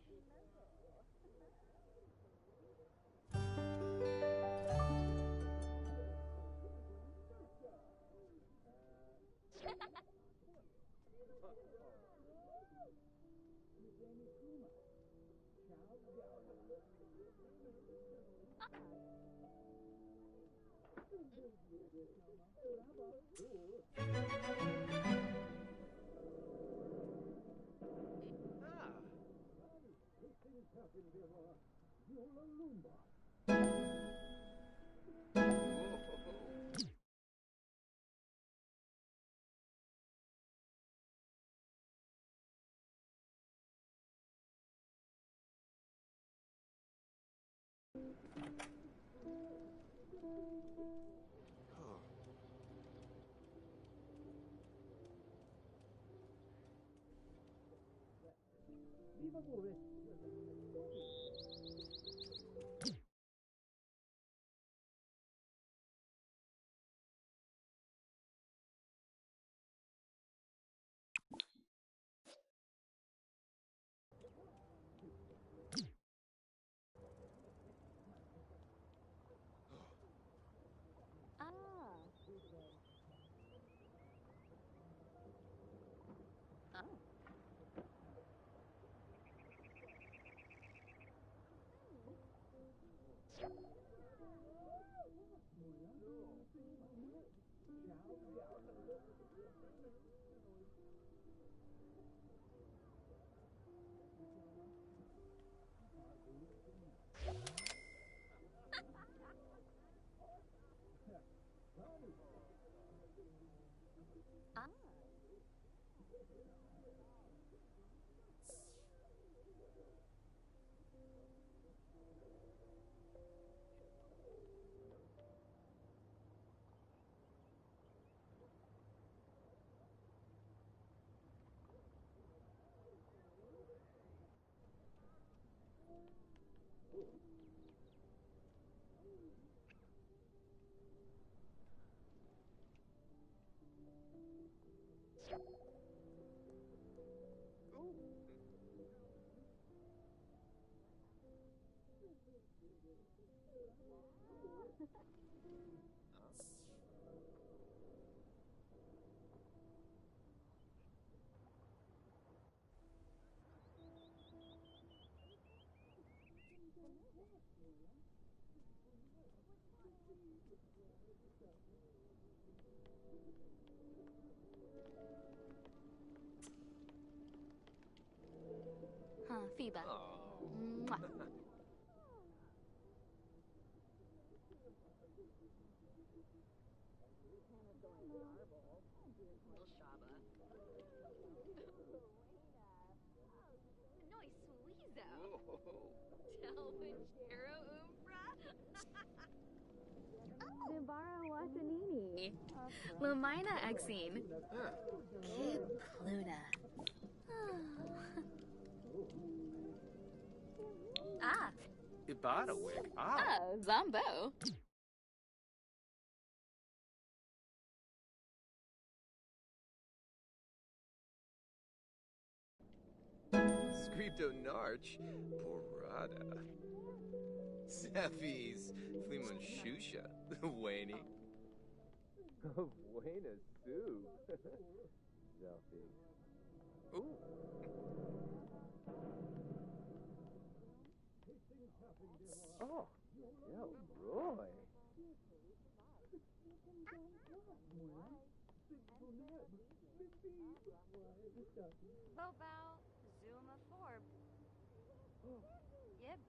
Ah. Whoa. Huh, Phoeba. Oh. Mwah. Noi Suizo. Whoa. Delvachero Umbra. Nubara Watanini. Lamina Exine. Huh. Kid Pluta. Ah. Ibadawick. Ah. Zombo. Scripto Narch. Porada. Zephy's. Fleeman Shusha. Waney. Buena Sue. Zelfie. Ooh. Oh, Del Roy. Bobow, Zuma Forb. Yep.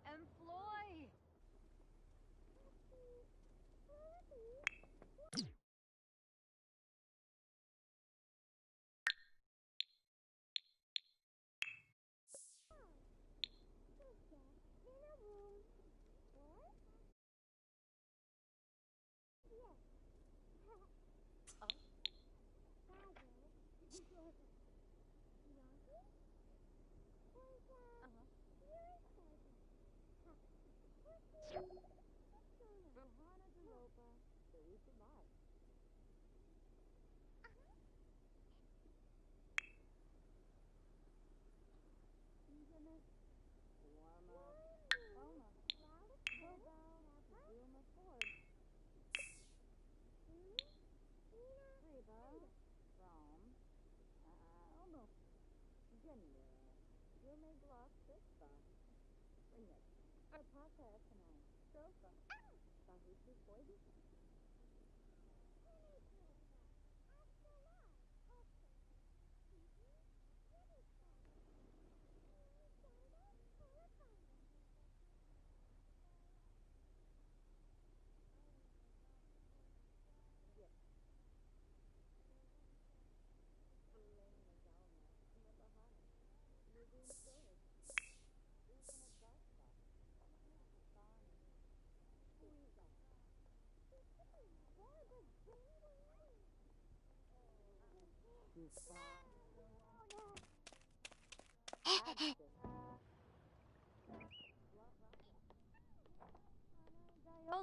And Floy.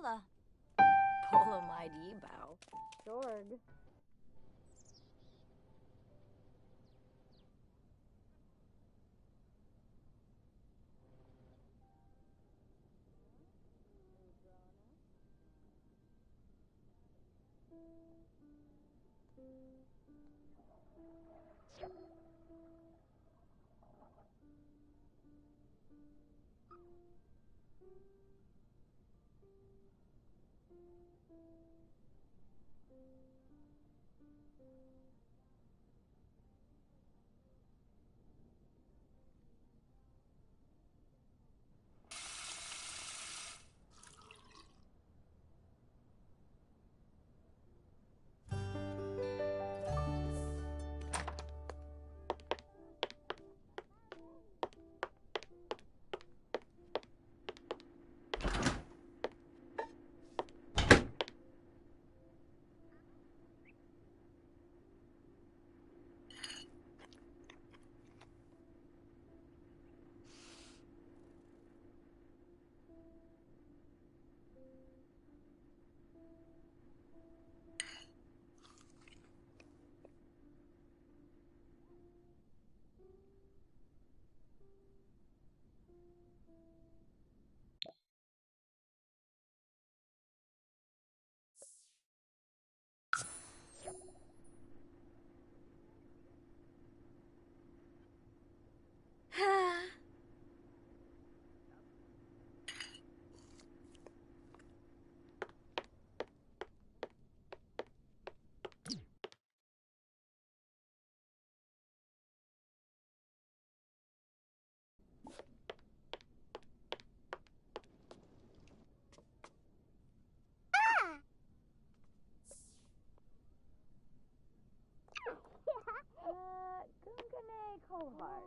Yola. Polomide bow. Dorg. Gungane Kohart.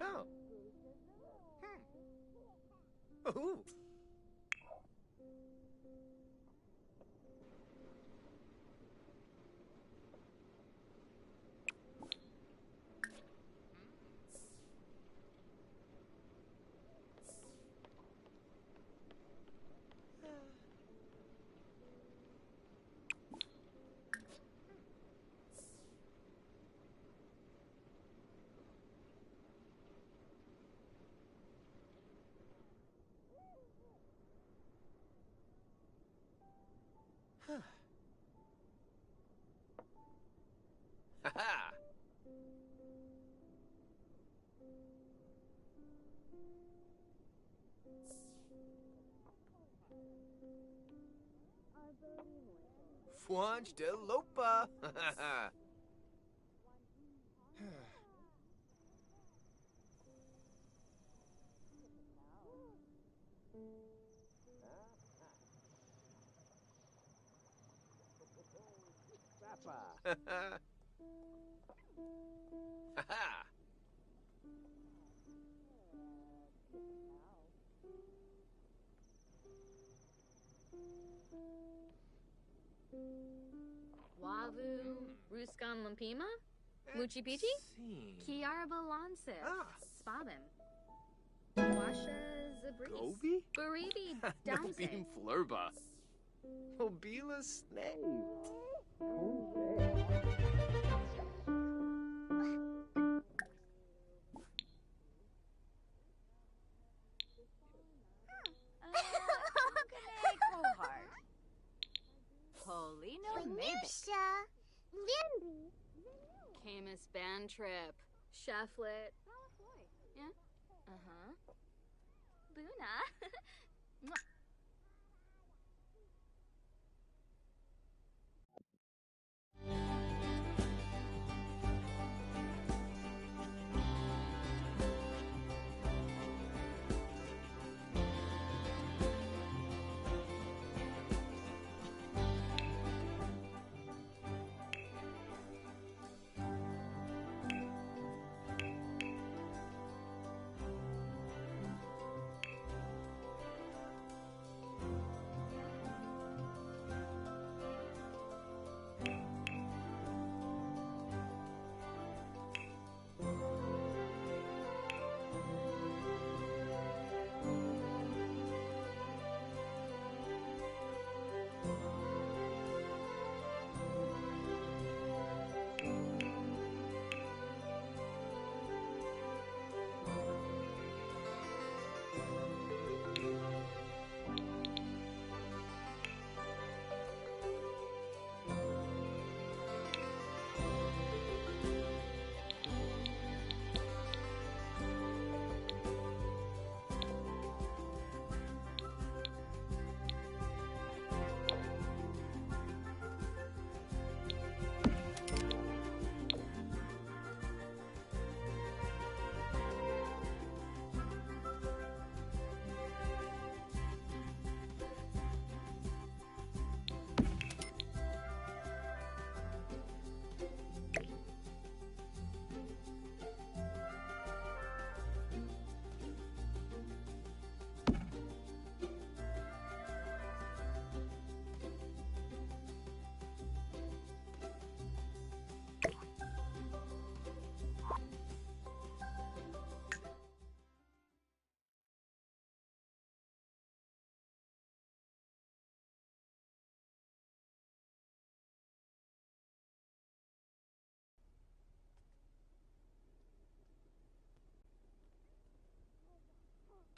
Oh. Ooh. Ha ha. Fuanch de Lopa. Ha ha. Ha ha. Lavu, Ruskan Lampima, Muchi Pichi, Kiara Balansif, Spabim, Washa Zabris, Gobi? Baribi No Downset, beam flurba. Obila snake. Cohart. Polino Mavic. Camus Band Trip, Cheflet, yeah, Buna.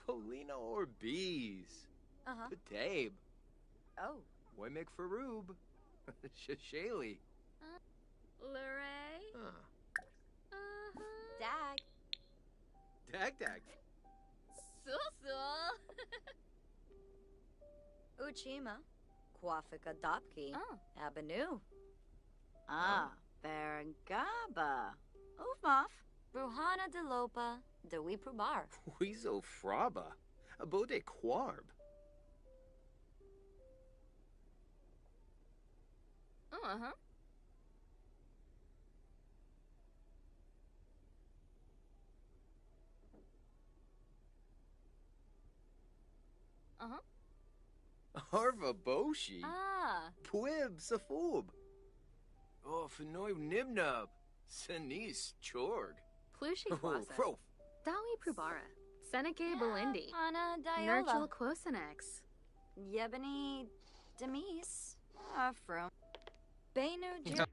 Polino or bees? Patabe. Oh. Woymek Faroob. Shashali. Luray, Dag. Dag. Sul. Uchima. Kwafika Dopki. Oh. Abanu. Berengaba. Uvmaf. Bruhana de Lopa. De Wiprubar. Weezo Fraba. Abode Quarb. Oh, Harva Boshi. Pwib Safoob. Oh, Fenoy Nibnub. Sanis Chorg. Plushi Kwasa, Frof. Dawi Prubara, Seneca Belindi, Ana Nurchel Diola. Quosenex, Yebony Demise. From. Benu Jir.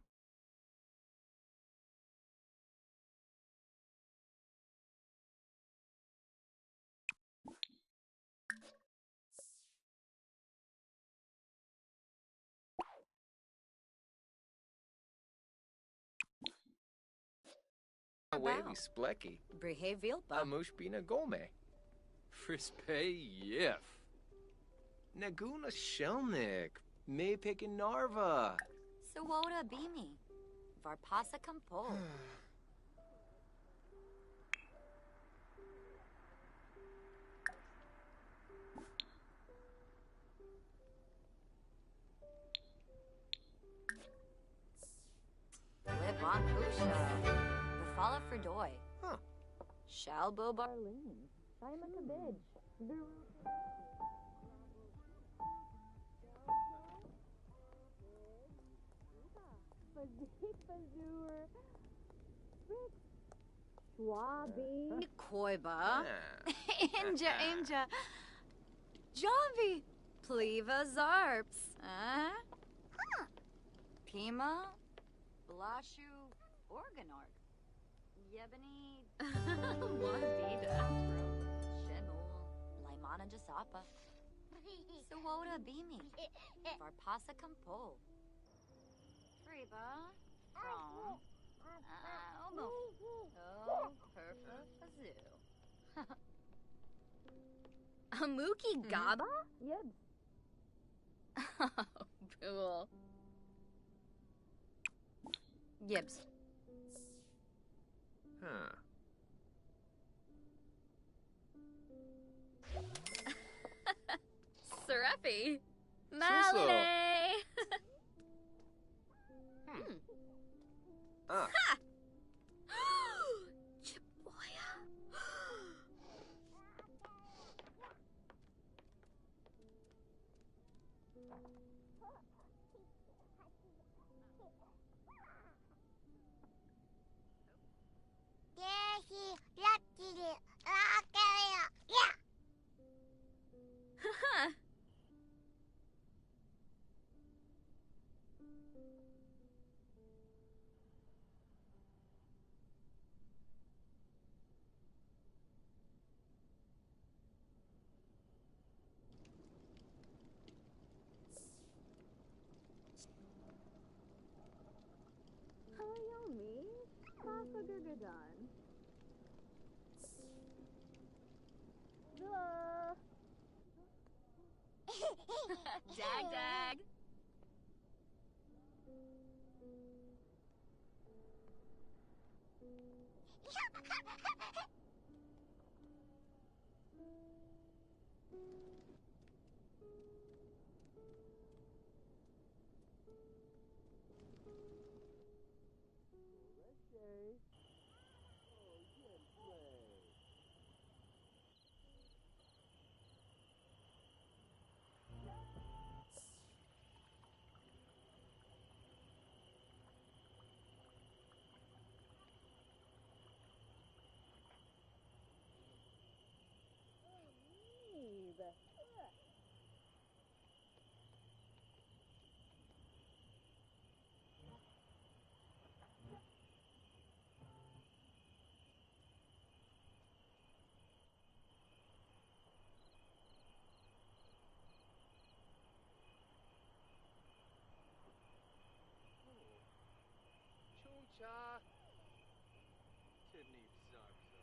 Wavy Splecky. Brihe Vilpa. Amushbina Gome. Frispe Yif. Naguna Shelnik. Maypick and Narva. Sawoda Bimi. Varpasa Kampo. Lip on Pusha. Bafala Fredoy. Shalbo Barlene. Shima Cabbage. Schwabi. Koiba. Ah. Inja. Javi. Pliva Zarps. Pima. Blashu. Organorg. Yebony. Mordida. Shenul. Laimana Jasapa. Suwoda Bimi. Varpasa Kampo. Freba. From. Omo. Oh, Perfazoo. Amuki Gaba? Yep. Oh, cool. Gibbs. Huh. Serepi. Suso. Maline. Ah. Chiboya. Hayomi. Papa Gurgadon. Duh. Dag. Chuncha. Kidney Zarzo.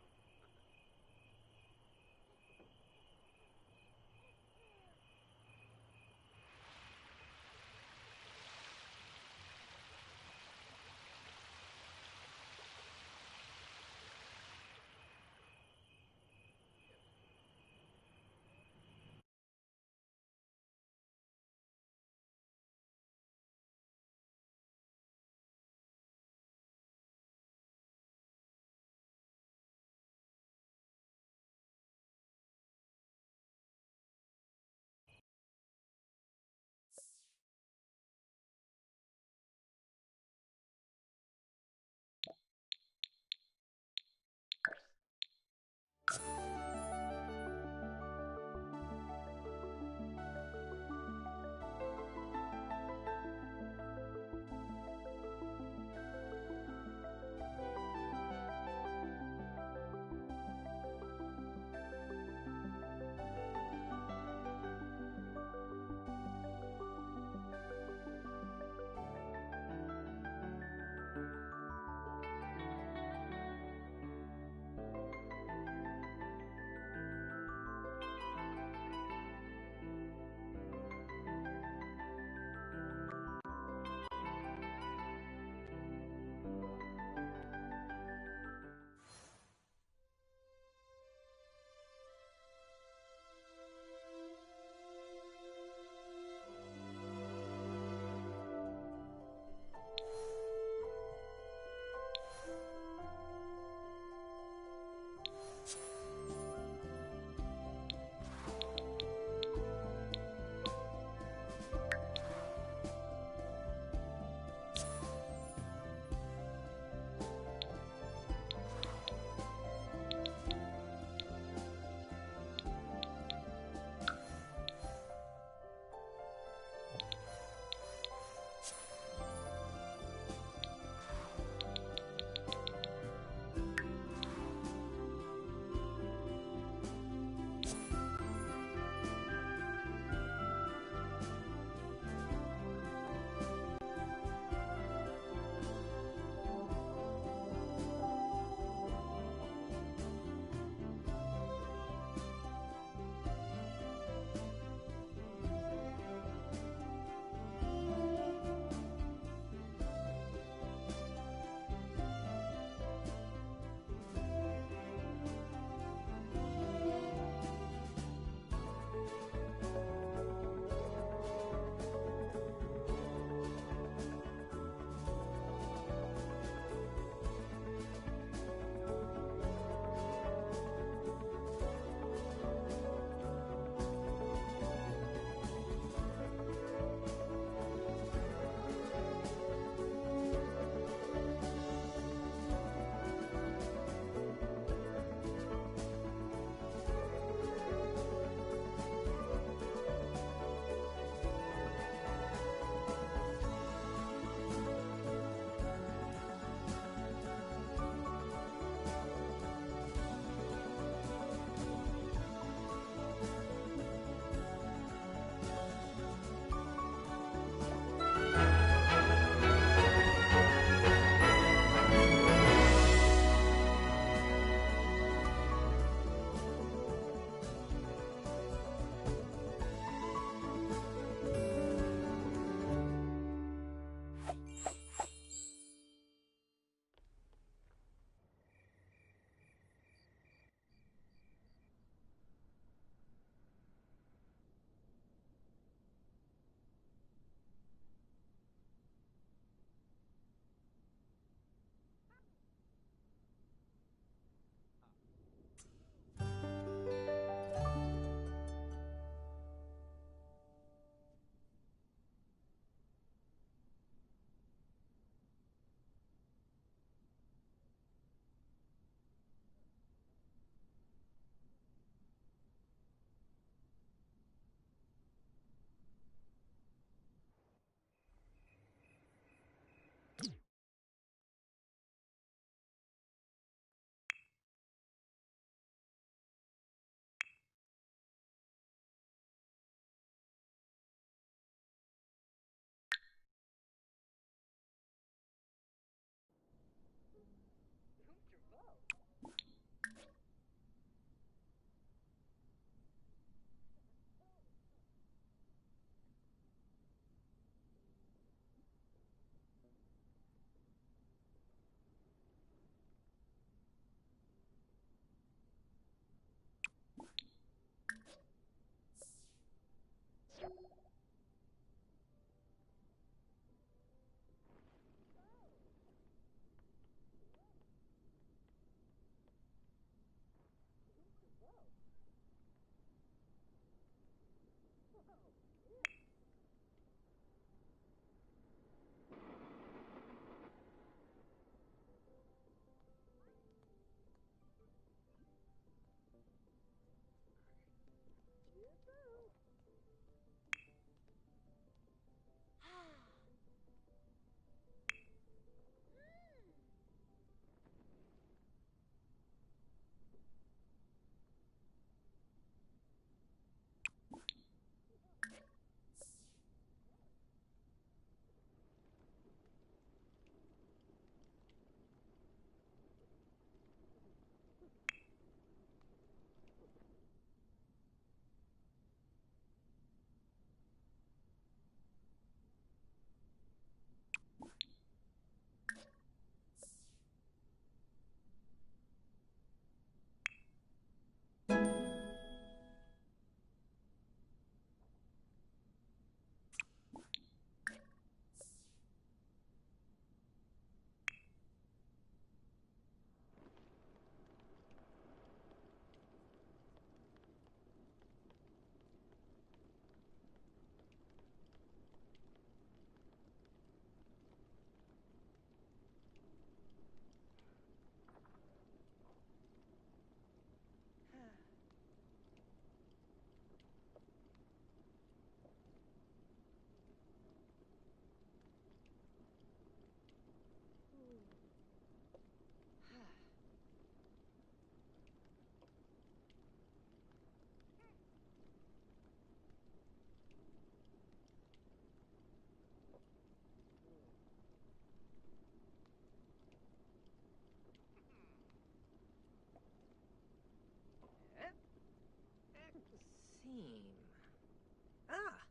Ah.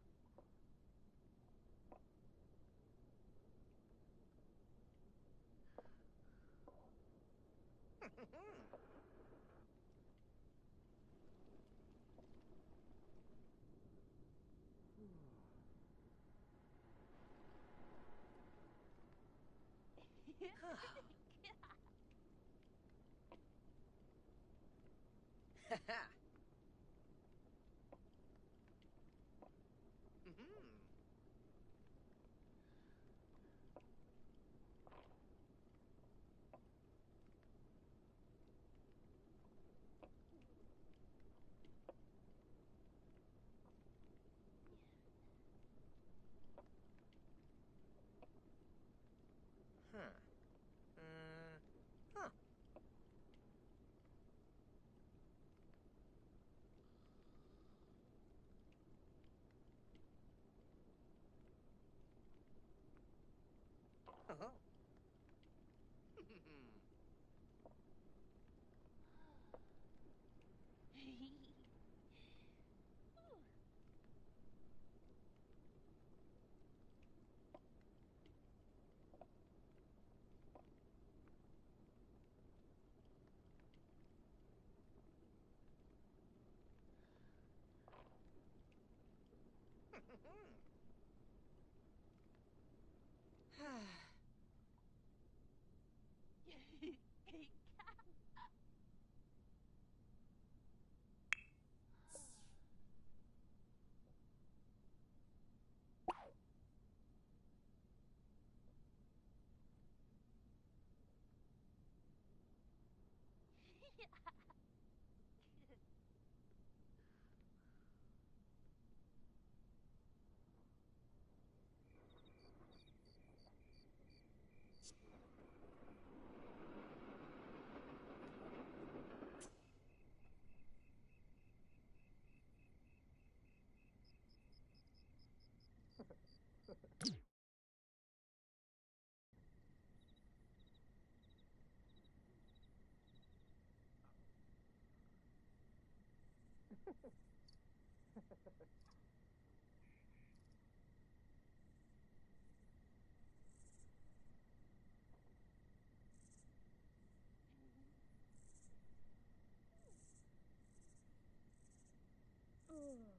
Oh.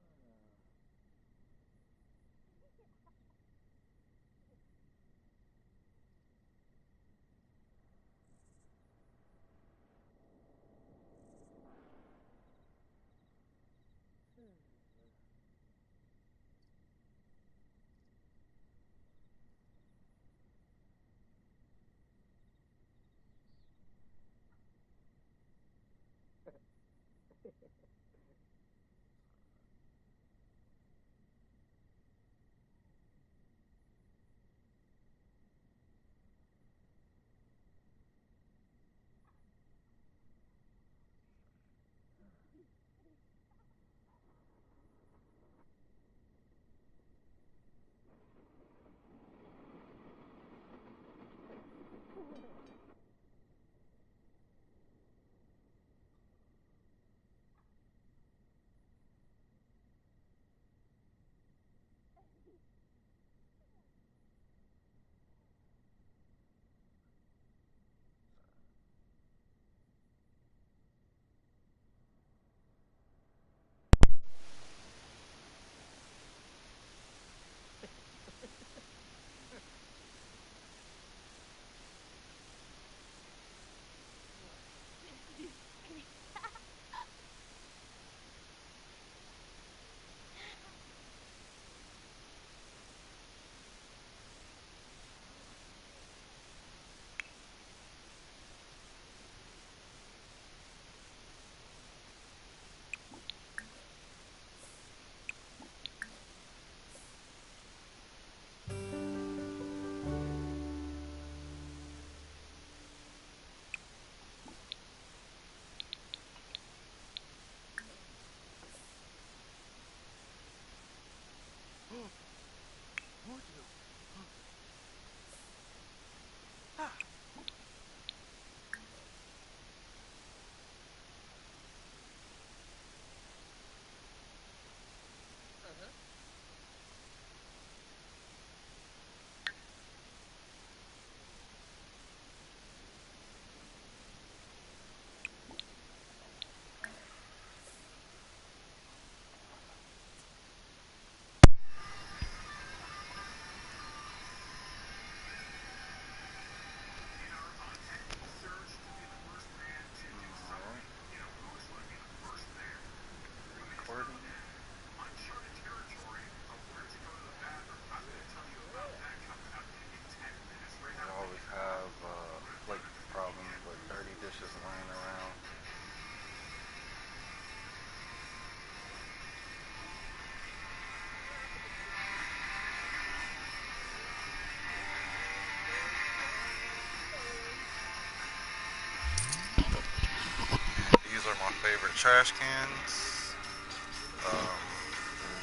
trash cans.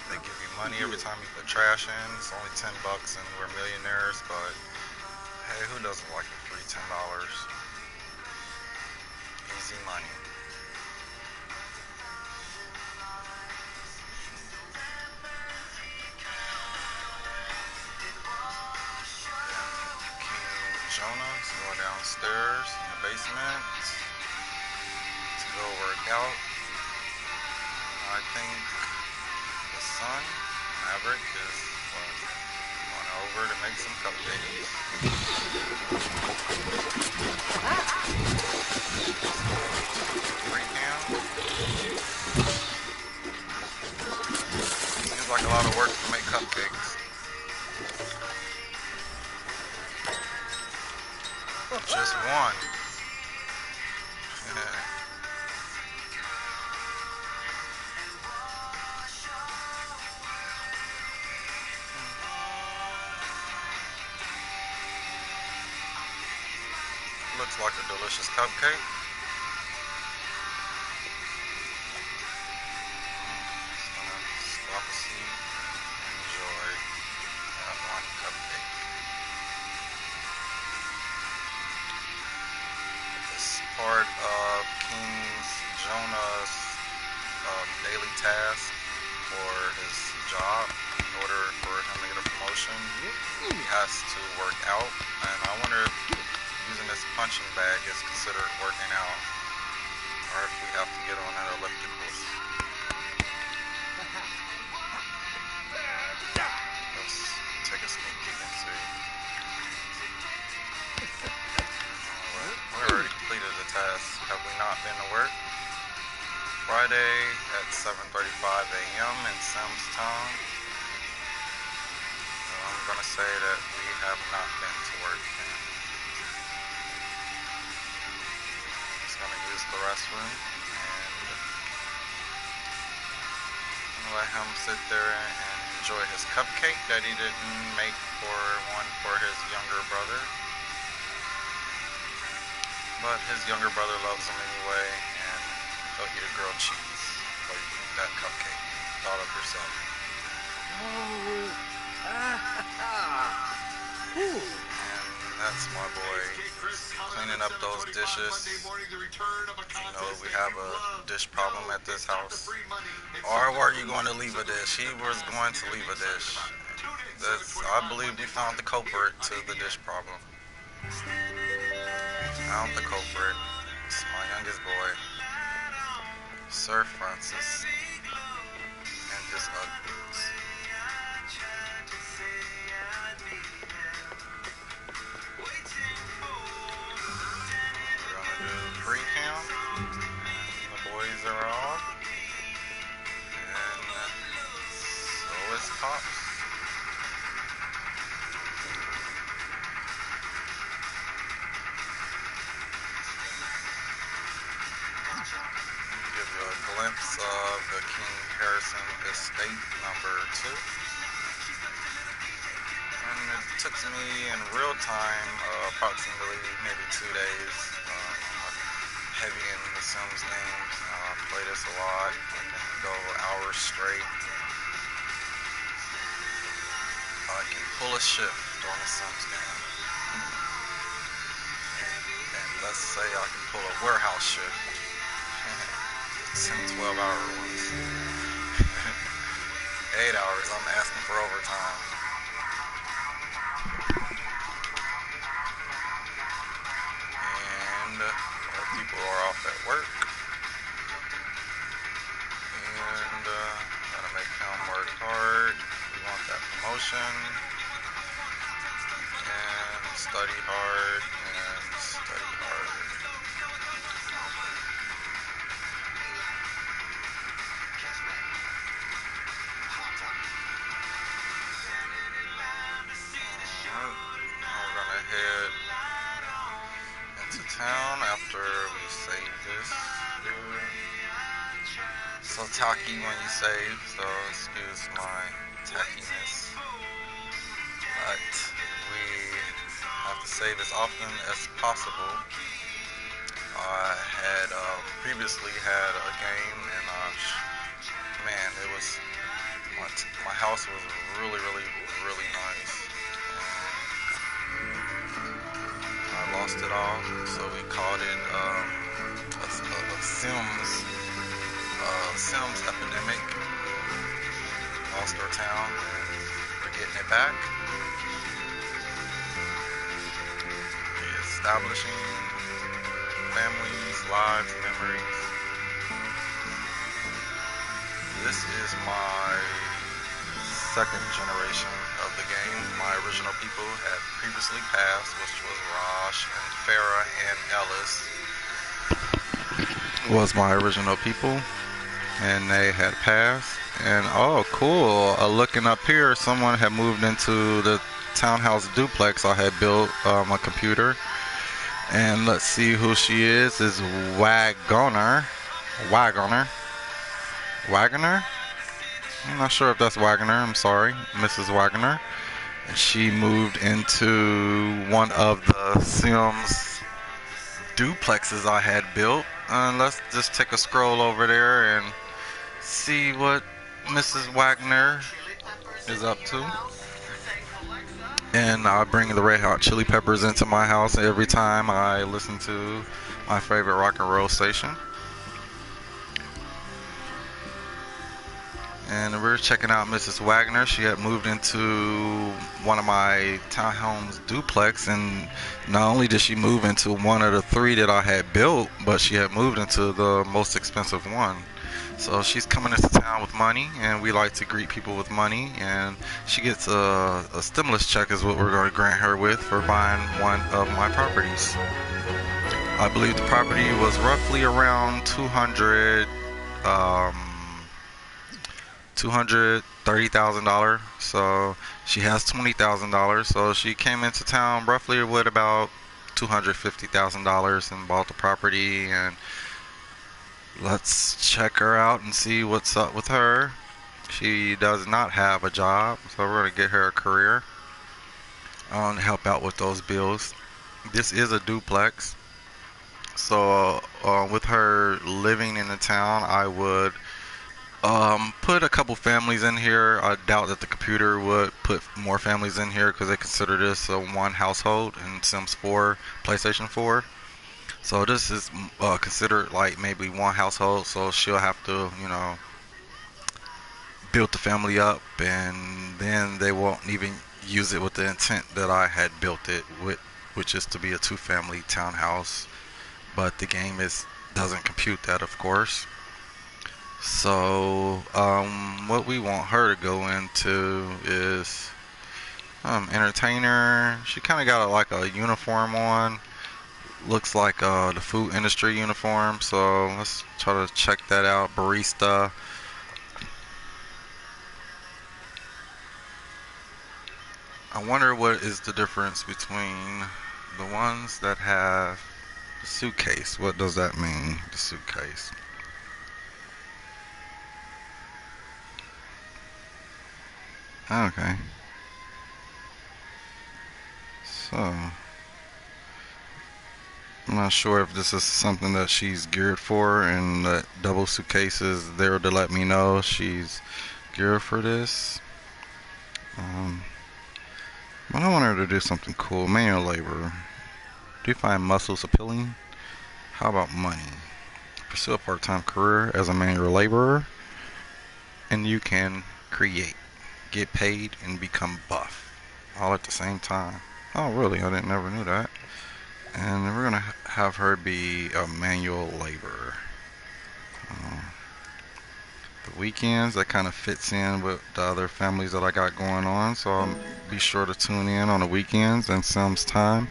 They give you money every time you put trash in. It's only $10 and we're millionaires, but hey, who doesn't like a free $10? Easy money. King Jonah's going downstairs in the basement to go work out. I think the son, Maverick, is going over to make some cupcakes. Seems like a lot of work to make cupcakes. Just one. Looks like a delicious cupcake. Just gonna stop a seat and enjoy that one cupcake. This part of King Jonah's daily task for his job. In order for him to get a promotion, he has to work out, and I wonder if using this punching bag is considered working out, or if we have to get on an ellipticals. Let's take a sneak peek and see. Alright, we already completed the task. Have we not been to work? Friday at 7:35 a.m. in Sims Town. So I'm gonna say that we have not been to work. Gonna use the restroom and let him sit there and enjoy his cupcake that he didn't make for his younger brother. But his younger brother loves him anyway, and he'll eat a grilled cheese while you eat that cupcake. Thought of yourself. And that's my boy cleaning up those dishes. You know, we have a dish problem at this house. Or were you going to leave a dish? He was going to leave a dish. I believe we found the culprit to the dish problem. Found the culprit. It's my youngest boy, Sir Francis, and his uglies. Free count. The boys are off. And so is Pops. Give you a glimpse of the King Harrison estate number 2. And it took me in real time, approximately maybe 2 days. Heavy in the Sims games. I play this a lot. I can go hours straight. I can pull a shift on a Sims game. And let's say I can pull a warehouse shift. 10, 12-hour ones. 8 hours, I'm asking for overtime. And people are off at work, and gotta make him work hard. We want that promotion, and study hard, and study hard. We're gonna head into town after we save this. So tacky when you save, so excuse my tackiness. But we have to save as often as possible. I had previously had a game, and man, it was my house was really, really, really nice. And I lost it all, so we called it a Sims epidemic. Lost our town, and we're getting it back. Establishing families, lives, memories. This is my second generation of the game. My original people had previously passed, which was Raj and Farah and Ellis was my original people, and they had passed. And oh cool, looking up here, someone had moved into the townhouse duplex I had built on my computer. And let's see who she is Wagoner. I'm not sure if that's Wagoner. I'm sorry, Mrs. Wagoner. And she moved into one of the Sims duplexes I had built. Let's just take a scroll over there and see what Mrs. Wagner is up to. And I bring the Red Hot Chili Peppers into my house every time I listen to my favorite rock and roll station. And we're checking out Mrs. Wagner. She had moved into one of my townhomes duplex, and not only did she move into one of the three that I had built, but she had moved into the most expensive one. So she's coming into town with money, and we like to greet people with money, and she gets a stimulus check is what we're going to grant her with for buying one of my properties. I believe the property was roughly around $230,000. So she has $20,000. So she came into town roughly with about $250,000 and bought the property. And let's check her out and see what's up with her. She does not have a job, so we're going to get her a career and help out with those bills. This is a duplex. So with her living in the town, I would put a couple families in here. I doubt that the computer would put more families in here because they consider this one household in Sims 4, PlayStation 4. So this is considered like maybe one household. So she'll have to, build the family up, and then they won't even use it with the intent that I had built it with, which is to be a two-family townhouse. But the game doesn't compute that, of course. So what we want her to go into is entertainer. She kind of got like a uniform on, looks like the food industry uniform. So let's try to check that out. Barista. I wonder what is the difference between the ones that have the suitcase. What does that mean, the suitcase? Okay. So, I'm not sure if this is something that she's geared for, and that double suitcase is there to let me know she's geared for this. But I want her to do something cool. Manual labor. Do you find muscles appealing? How about money? Pursue a part-time career as a manual laborer, and you can create, get paid, and become buff all at the same time. Oh really? I never knew that. And we're gonna have her be a manual laborer. The weekends, that kind of fits in with the other families that I got going on, so I'll be sure to tune in on the weekends and Sims time.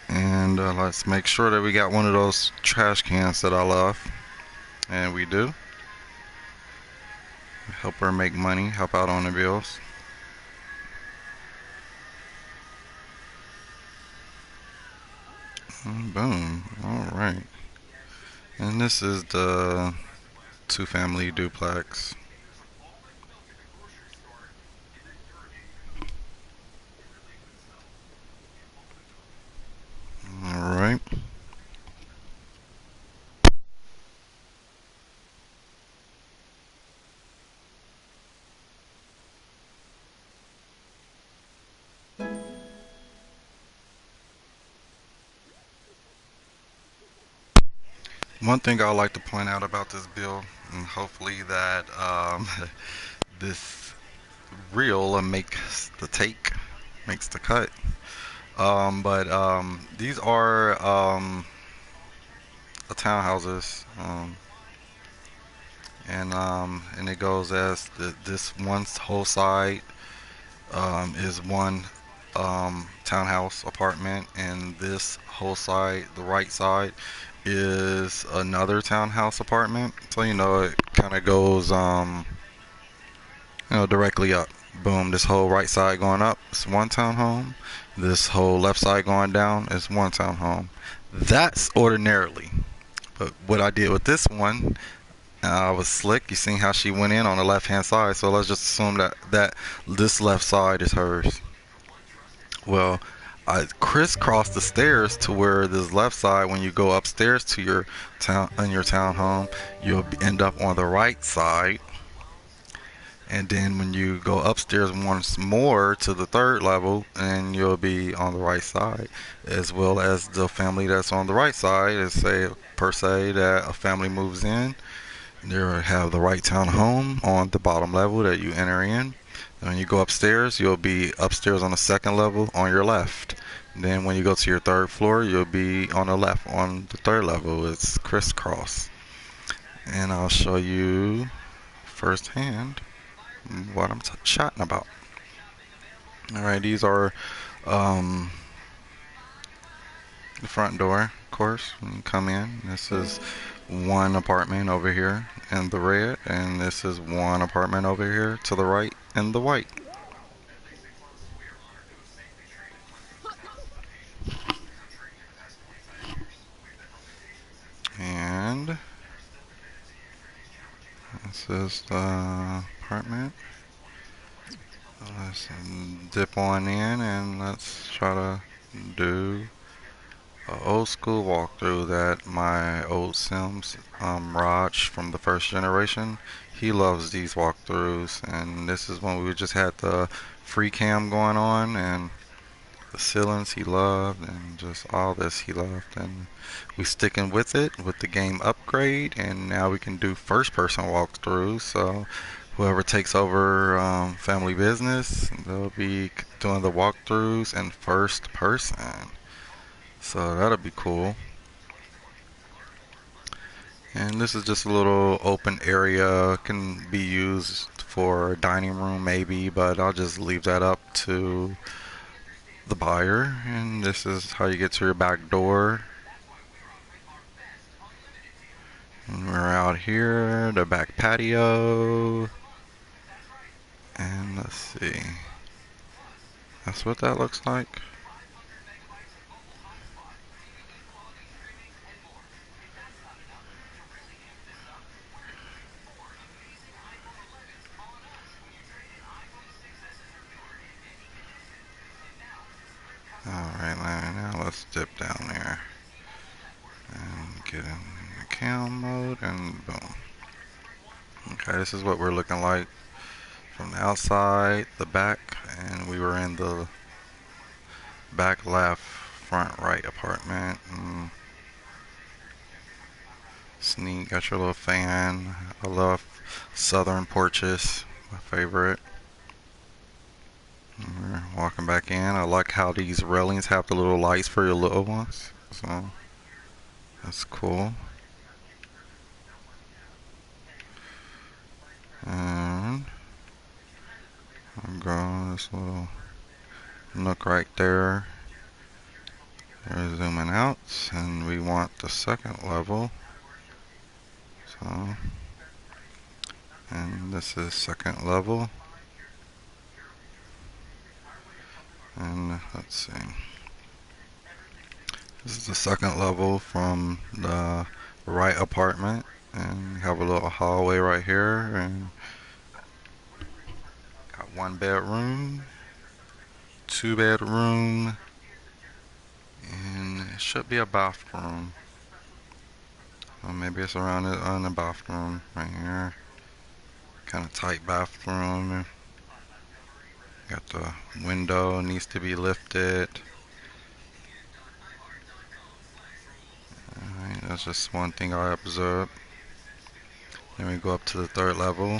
And let's make sure that we got one of those trash cans that I love, and we do. Help her make money, help out on the bills. And boom. Alright. And this is the two-family duplex. Alright. One thing I like to point out about this bill, and hopefully that this reel makes the cut. But these are the townhouses, and it goes as this one whole side is one townhouse apartment, and this whole side, the right side, is another townhouse apartment. So it kind of goes directly up. Boom, this whole right side going up is one townhome. This whole left side going down is one townhome. That's ordinarily. But what I did with this one, I was slick. You seen how she went in on the left hand side. So let's just assume that this left side is hers. Well, I crisscrossed the stairs to where this left side, when you go upstairs to your townhome, you'll end up on the right side. And then when you go upstairs once more to the third level, and you'll be on the right side, as well as the family that's on the right side. Is say per se that a family moves in, they have the right town home on the bottom level that you enter in. And when you go upstairs, you'll be upstairs on the second level on your left. And then when you go to your third floor, you'll be on the left on the third level. It's crisscross, and I'll show you firsthand what I'm chatting about. Alright, these are the front door, of course, when you come in. This is one apartment over here in the red, and this is one apartment over here to the right in the white. And this is the apartment. Let's dip on in and let's try to do an old school walkthrough that my old Sims, Raj from the first generation, he loves these walkthroughs. And this is when we just had the free cam going on, and the ceilings he loved, and just all this he loved, and we sticking with it with the game upgrade, and now we can do first person walkthroughs. So whoever takes over family business, they'll be doing the walkthroughs in first person. So that'll be cool. And this is just a little open area. Can be used for a dining room maybe, but I'll just leave that up to the buyer. And this is how you get to your back door. And we're out here, the back patio. And let's see. That's what that looks like. Alright, now let's dip down there and get in the cam mode, and boom. Okay, this is what we're looking like from the outside, the back, and we were in the back left, front right apartment. And sneak, got your little fan. I love southern porches, my favorite. And we're walking back in. I like how these railings have the little lights for your little ones, so that's cool. And I'm going this little nook right there. We're zooming out, and we want the second level. So, and this is second level. And let's see. This is the second level from the right apartment, and we have a little hallway right here, and got one bedroom, two bedroom, and it should be a bathroom. Or maybe it's around it on the bathroom right here. Kind of tight bathroom. Got the window needs to be lifted. Alright, That's just one thing I observed. Then we go up to the third level.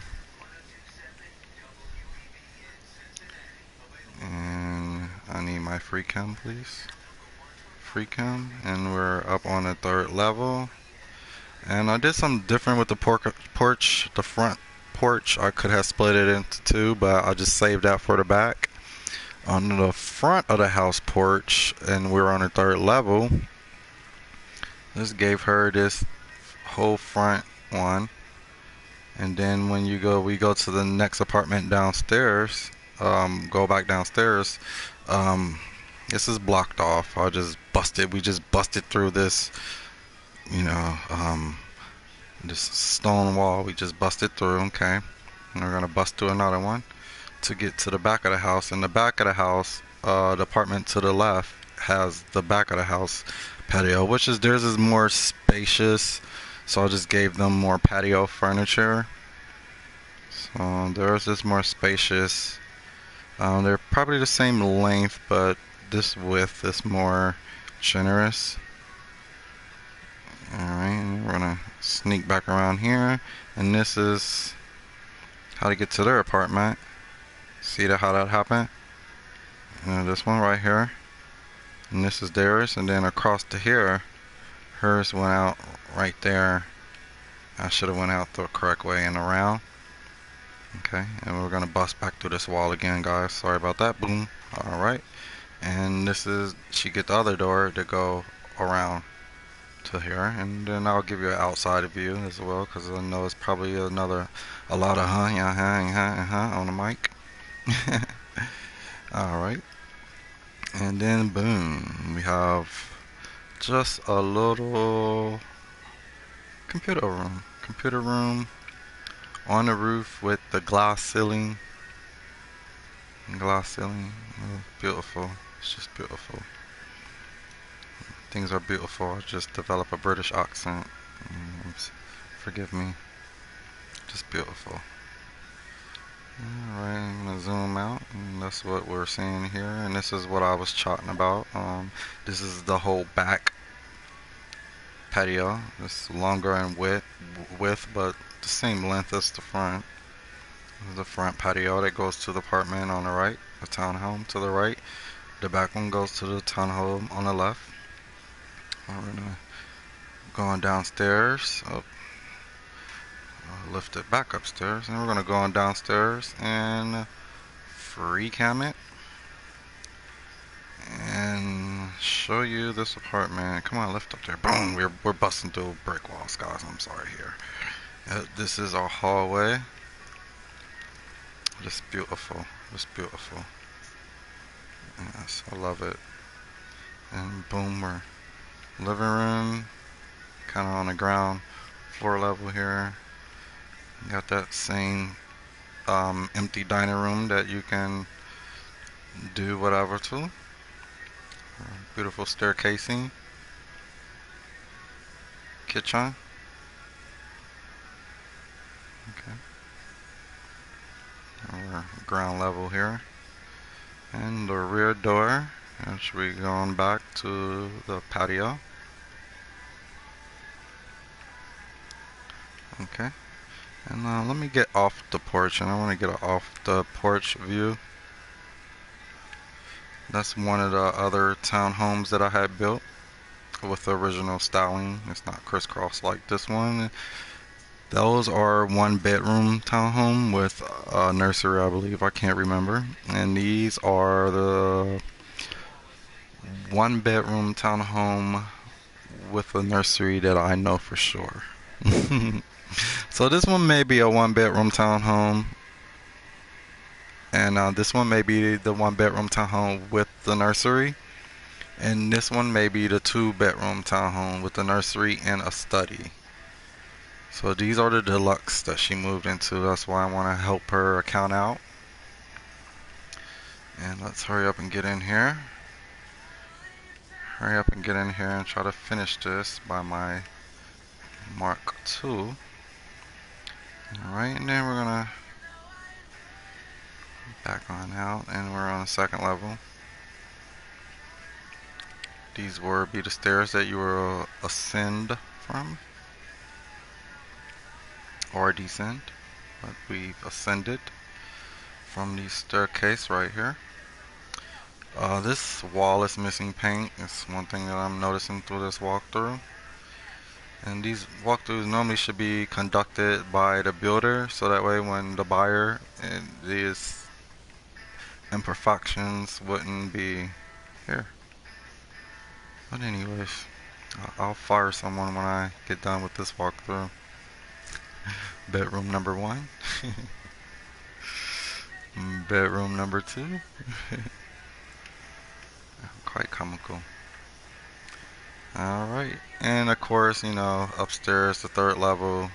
And I need my free cam, please. Free cam. And we're up on the third level. And I did something different with the porch. The front porch, I could have split it into two, but I just saved that for the back. On the front of the house porch, and we're on the third level, just gave her this whole front one. And then when we go to the next apartment downstairs, go back downstairs, this is blocked off. We just busted through this, this stone wall. We just busted through, okay? And we're gonna bust through another one to get to the back of the house. In the back of the house, the apartment to the left has the back of the house patio, theirs is more spacious. So I just gave them more patio furniture. So theirs is more spacious. They're probably the same length, but this width is more generous. Alright, we're gonna sneak back around here. And this is how to get to their apartment. See how that happened? This one right here. And this is theirs. And then across to here, hers went out right there. I should have went out the correct way and around. Okay, and we're gonna bust back through this wall again, guys. Sorry about that. Boom. Alright. And this is, she get the other door to go around to here. And then I'll give you an outside view as well, because I know it's probably a lot of on the mic. Alright. And then boom, we have just a little computer room on the roof with the glass ceiling. Beautiful. It's just beautiful. Things are beautiful. I just developed a British accent. Forgive me. Just beautiful. Alright, I'm gonna zoom out, and that's what we're seeing here. And this is what I was chatting about. This is the whole back patio. It's longer in width, but the same length as the front. This is the front patio that goes to the apartment on the right, the townhome to the right. The back one goes to the townhome on the left. We're gonna go on downstairs. Lift it back upstairs, and we're gonna go on downstairs and free cam it and show you this apartment. Come on, lift up there. Boom! We're busting through brick walls, guys. I'm sorry here. This is our hallway. Just beautiful. Just beautiful. Yes, I love it. And boom, we're living room, kind of on the ground floor level here. Got that same empty dining room that you can do whatever to. Beautiful staircasing. Kitchen. Okay. We're ground level here. And the rear door. Which we're going back to the patio. Okay. And let me get off the porch, and I want to get off the porch view. That's one of the other townhomes that I had built with the original styling. It's not crisscross like this one. Those are one bedroom townhome with a nursery, I believe. I can't remember. And these are the one bedroom townhome with a nursery that I know for sure. So this one may be a one bedroom townhome, and this one may be the one bedroom townhome with the nursery, and this one may be the two bedroom townhome with the nursery and a study. So these are the deluxe that she moved into. That's why I want to help her account out. And let's hurry up and get in here. Hurry up and get in here and try to finish this by my Mark II. Alright, and then we're gonna back on out, and we're on the second level. These will be the stairs that you will ascend from or descend, but we've ascended from the staircase right here. This wall is missing paint. It's one thing that I'm noticing through this walkthrough. And these walkthroughs normally should be conducted by the builder, so that way when the buyer, these imperfections wouldn't be here. But anyways, I'll fire someone when I get done with this walkthrough. Bedroom number 1. Bedroom number 2. Quite comical. Alright, and of course, you know, upstairs, the 3rd level.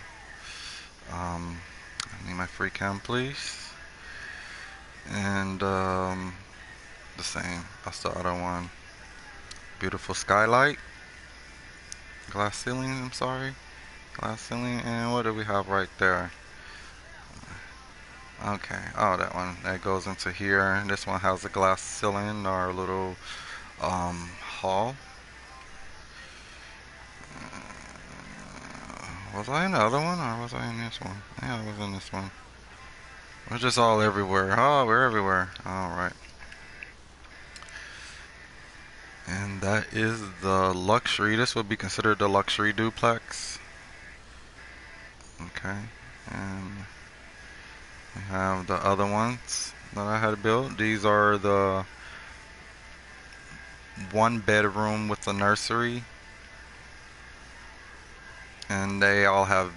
I need my free cam, please. And the same, that's the other one. Beautiful skylight. Glass ceiling, I'm sorry. Glass ceiling, and what do we have right there? Okay, oh, that one, that goes into here. This one has a glass ceiling, or a little hall. Was I in the other one, or was I in this one? Yeah, I was in this one. We're just all everywhere. Oh, we're everywhere. Alright. And that is the luxury. This would be considered the luxury duplex. Okay. And we have the other ones that I had built. These are the 1 bedroom with the nursery. And they all have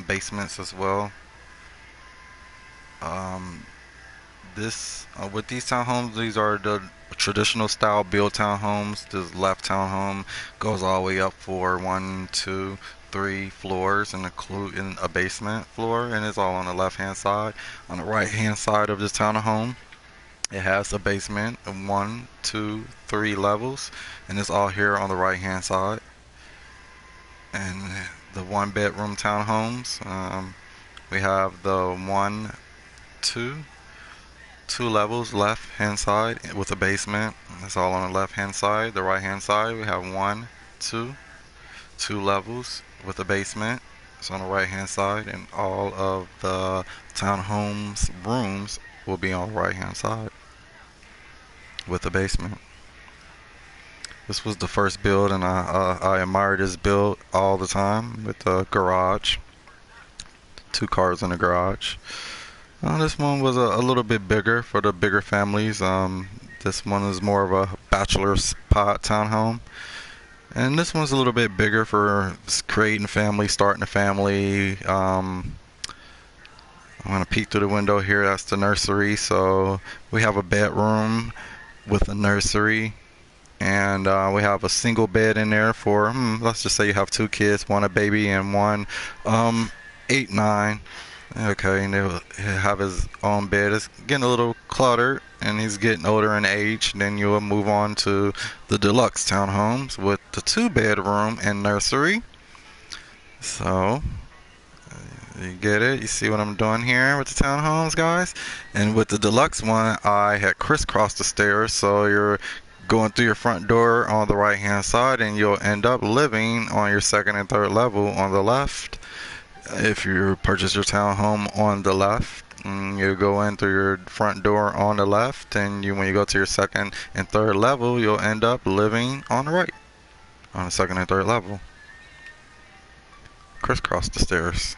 basements as well. With these townhomes, these are the traditional style build townhomes. This left townhome goes all the way up for 1, 2, 3 floors, and including a basement floor, and it's all on the left hand side. On the right hand side of this townhome, it has a basement of 1, 2, 3 levels, and it's all here on the right hand side. And the 1 bedroom townhomes, we have the 1, 2 levels left hand side with a basement. It's all on the left hand side. The right hand side, we have 1, 2 levels with a basement. It's on the right hand side, and all of the townhomes rooms will be on the right hand side with a basement. This was the first build, and I admire this build all the time, with the garage. 2 cars in the garage. This one was a little bit bigger for the bigger families. This one is more of a bachelor's pod townhome. And this one's a little bit bigger for creating a family, starting a family. I'm going to peek through the window here. That's the nursery. So we have a bedroom with a nursery. And we have a single bed in there for, let's just say you have 2 kids, 1 a baby and 1 8, 9. Okay, and he'll have his own bed. It's getting a little cluttered, and he's getting older in age. Then you'll move on to the deluxe townhomes with the 2 bedroom and nursery. So you get it? You see what I'm doing here with the townhomes, guys? And with the deluxe one, I had crisscrossed the stairs, so you're going through your front door on the right hand side, and you'll end up living on your 2nd and 3rd level on the left. If you purchase your townhome on the left, you go in through your front door on the left, and when you go to your 2nd and 3rd level, you'll end up living on the right, on the 2nd and 3rd level. Crisscross the stairs.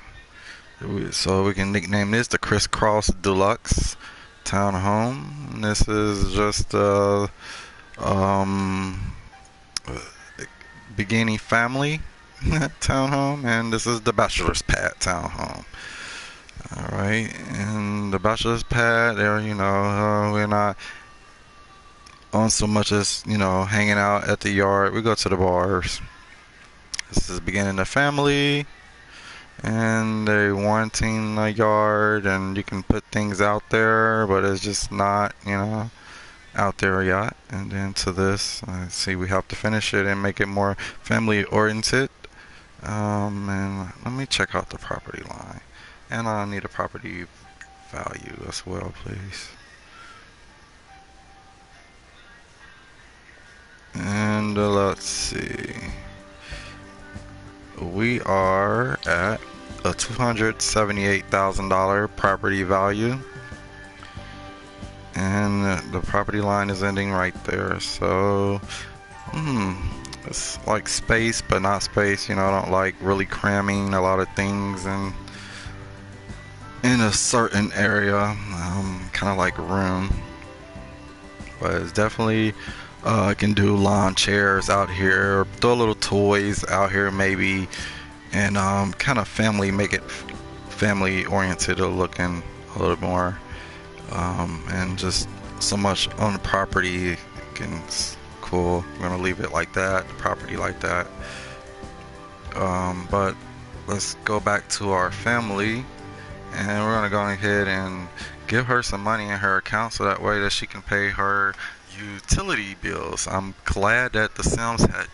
So we can nickname this the Crisscross Deluxe Townhome. This is just beginning family townhome, and this is the bachelor's pad townhome. Alright, and the bachelor's pad there, we're not on so much as, hanging out at the yard. We go to the bars. This is beginning the family, and they're wanting a yard, and you can put things out there, but it's just not, out there yet. And then to this, I see we have to finish it and make it more family oriented. And let me check out the property line, and I need a property value as well, please. And let's see. we are at a $278,000 property value, and the property line is ending right there. So it's like space but not space. I don't like really cramming a lot of things in a certain area, kind of like a room. But it's definitely I can do lawn chairs out here, throw little toys out here maybe, and kind of make it family oriented looking a little more, and just so much on the property. It's cool. I'm gonna leave it like that, the property like that. But let's go back to our family, and we're gonna go ahead and give her some money in her account so that way that she can pay her utility bills. I'm glad that The Sims had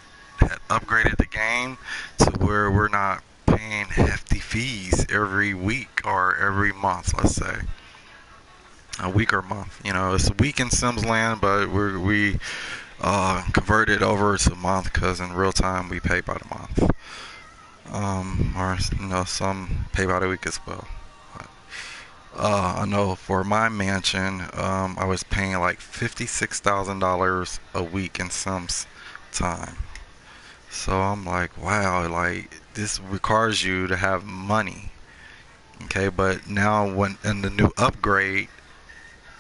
upgraded the game to where we're not paying hefty fees every week or every month, let's say. A week or month. It's a week in Sims land, but we converted over to month because in real time we pay by the month. Or some pay by the week as well. I know for my mansion, I was paying like $56,000 a week in Sims time. So I'm like, wow, like this requires you to have money. Okay, but now when in the new upgrade,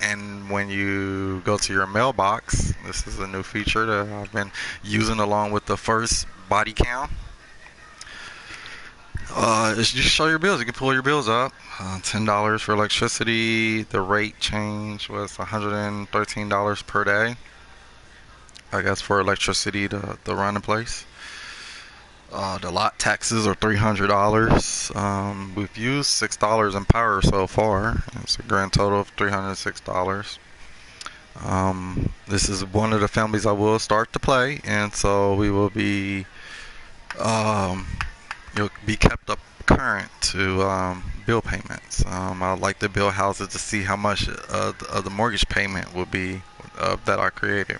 and when you go to your mailbox, this is a new feature that I've been using along with the first body cam. You show your bills. You can pull your bills up. $10 for electricity. The rate change was $113 per day, I guess, for electricity to run the place. The lot taxes are $300. We've used $6 in power so far. It's a grand total of $306. This is one of the families I will start to play, and so we will be you'll be kept up current to bill payments. I'd like to build houses to see how much of the mortgage payment will be that I created.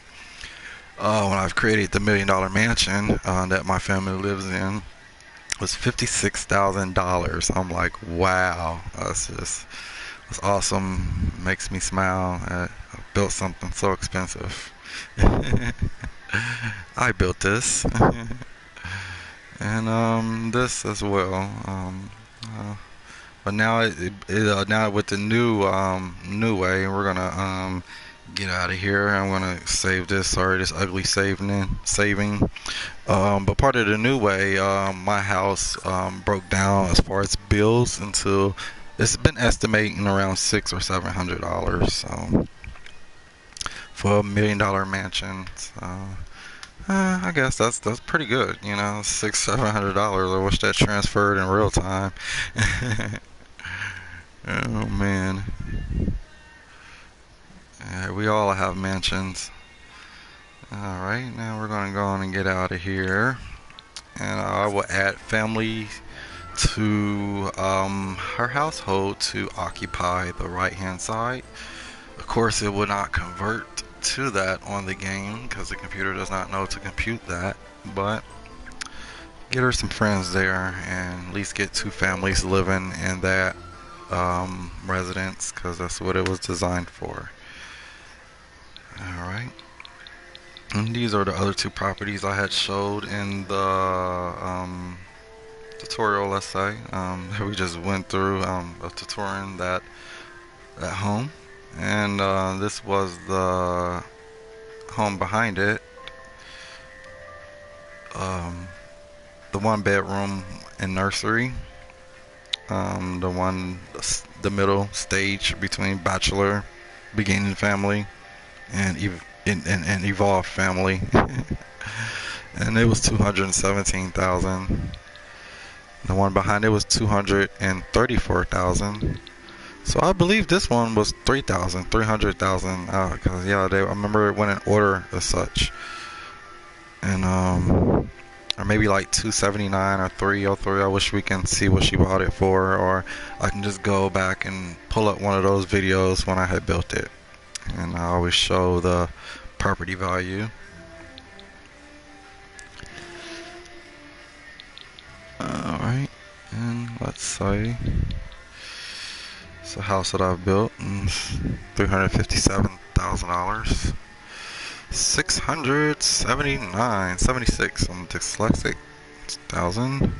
When I've created the $1 million mansion that my family lives in, was $56,000. I'm like, wow, that's awesome. Makes me smile. I built something so expensive. I built this. And this as well. But now now with the new way, we're gonna get out of here. I'm gonna save this. Sorry, this ugly saving. But part of the new way, my house broke down as far as bills until it's been estimating around $600 or $700. So for a $1 million mansion. I guess that's pretty good, $600-700. I wish that transferred in real time. Oh man, we all have mansions. All right, now we're gonna go on and get out of here, and I will add family to her household to occupy the right hand side. Of course, it will not convert to that on the game because the computer does not know to compute that, but get her some friends there and at least get 2 families living in that residence because that's what it was designed for. Alright, and these are the other 2 properties I had showed in the tutorial, let's say, that we just went through, of tutoring that home. And this was the home behind it. The 1 bedroom and nursery. The middle stage between bachelor, beginning family, and evolved family. And it was $217,000. The one behind it was $234,000. So I believe this one was $300,000. Cause yeah, I remember it went in order as such, and or maybe like $279 or $303. I wish we can see what she bought it for, or I can just go back and pull up one of those videos when I had built it, and I always show the property value. let's say. It's a house that I've built. $357,000. 76. I'm dyslexic. 1,000.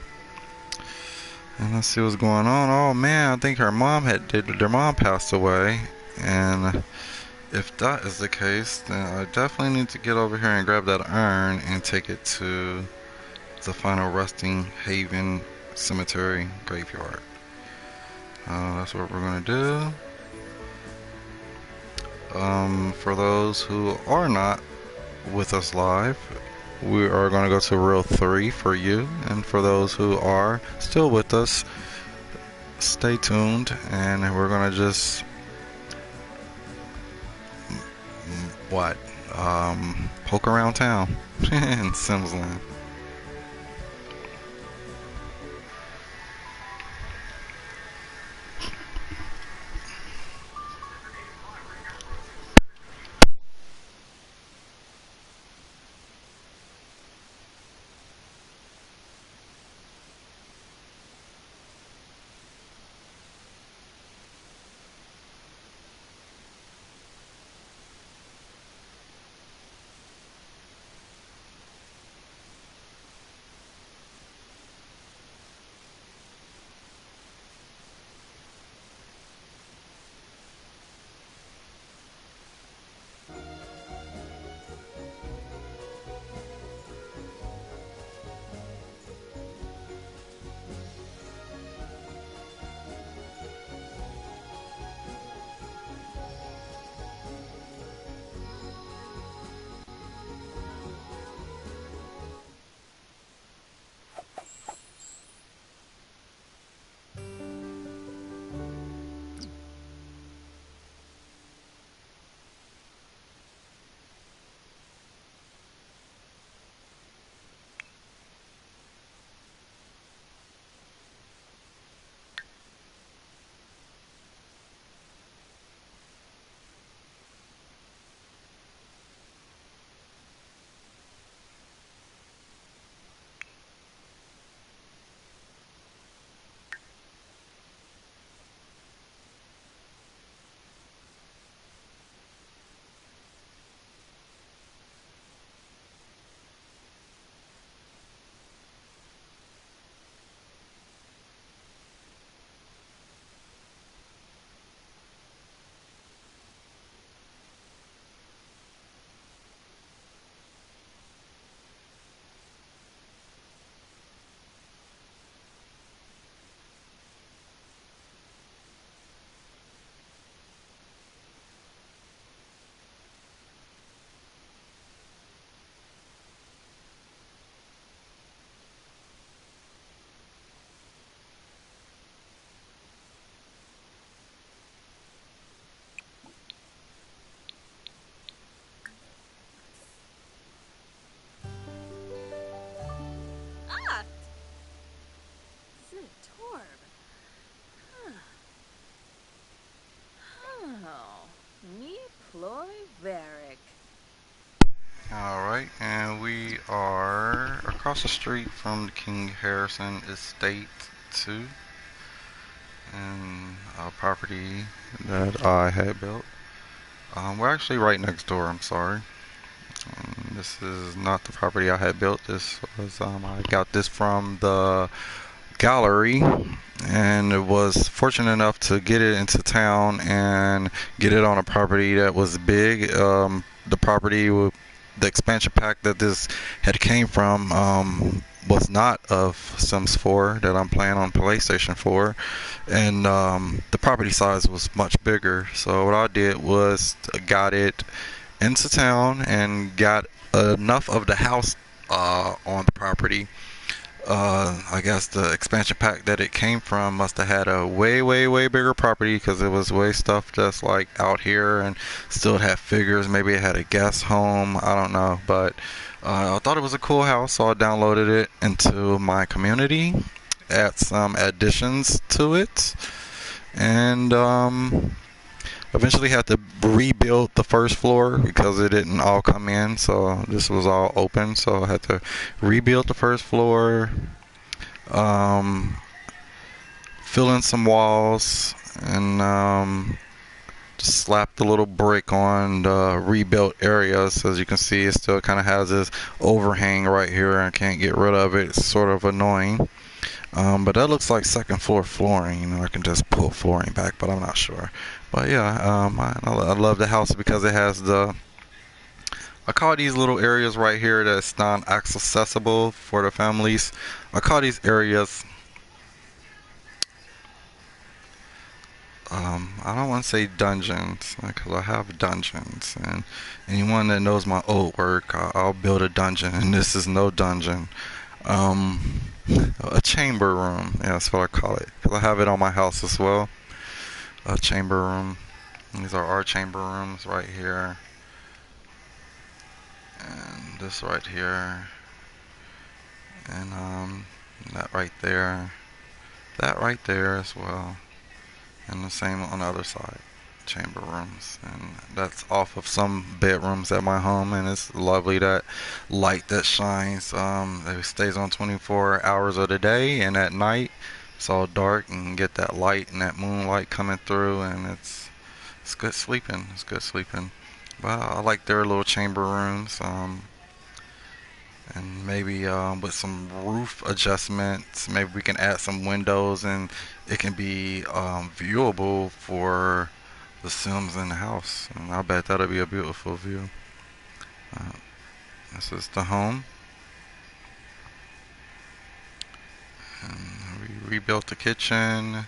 And let's see what's going on. Oh man, I think their mom passed away. And if that is the case, then I definitely need to get over here and grab that urn and take it to the final resting haven cemetery graveyard. That's what we're gonna do. For those who are not with us live, we are going to go to reel 3 for you, and for those who are still with us, stay tuned, and we're going to just poke around town in Sims Land. Ah! Torb. Huh. Oh, me ploy Varric. Alright, and we are across the street from the King Harrison Estate 2, and a property that I had built. We're actually right next door, I'm sorry. This is not the property I had built. This was, I got this from the gallery, and was fortunate enough to get it into town and get it on a property that was big. The property, the expansion pack that this had came from, was not of Sims 4 that I'm playing on PlayStation 4, and the property size was much bigger. So what I did was got it into town and got enough of the house on the property. I guess the expansion pack that it came from must have had a way bigger property, because it was way stuff just like out here, and still had figures. Maybe it had a guest home, I don't know, but I thought it was a cool house, so I downloaded it into my community, add some additions to it, and eventually had to rebuild the first floor because it didn't all come in, so this was all open, so I had to rebuild the first floor, fill in some walls and just slapped a little brick on the rebuilt areas. As you can see, it still kind of has this overhang right here. I can't get rid of it. It's sort of annoying. But that looks like second floor flooring. You know, I can just pull flooring back, but I'm not sure. But yeah, I love the house because it has I call these little areas right here that's non-accessible for the families. I call these areas, I don't want to say dungeons, because I have dungeons. And anyone that knows my old work, I'll build a dungeon, and this is no dungeon. A chamber room, yeah, that's what I call it, because I have it on my house as well. A chamber room. These are our chamber rooms right here. And this right here. And that right there. That right there as well. And the same on the other side. Chamber rooms. And that's off of some bedrooms at my home, and it's lovely, that light that shines. It stays on 24 hours of the day, and at night it's all dark, and you get that light and that moonlight coming through, and it's good sleeping. It's good sleeping. But I like their little chamber rooms. And maybe with some roof adjustments, maybe we can add some windows, and it can be viewable for the Sims in the house. And I bet that'll be a beautiful view. This is the home. And we rebuilt the kitchen.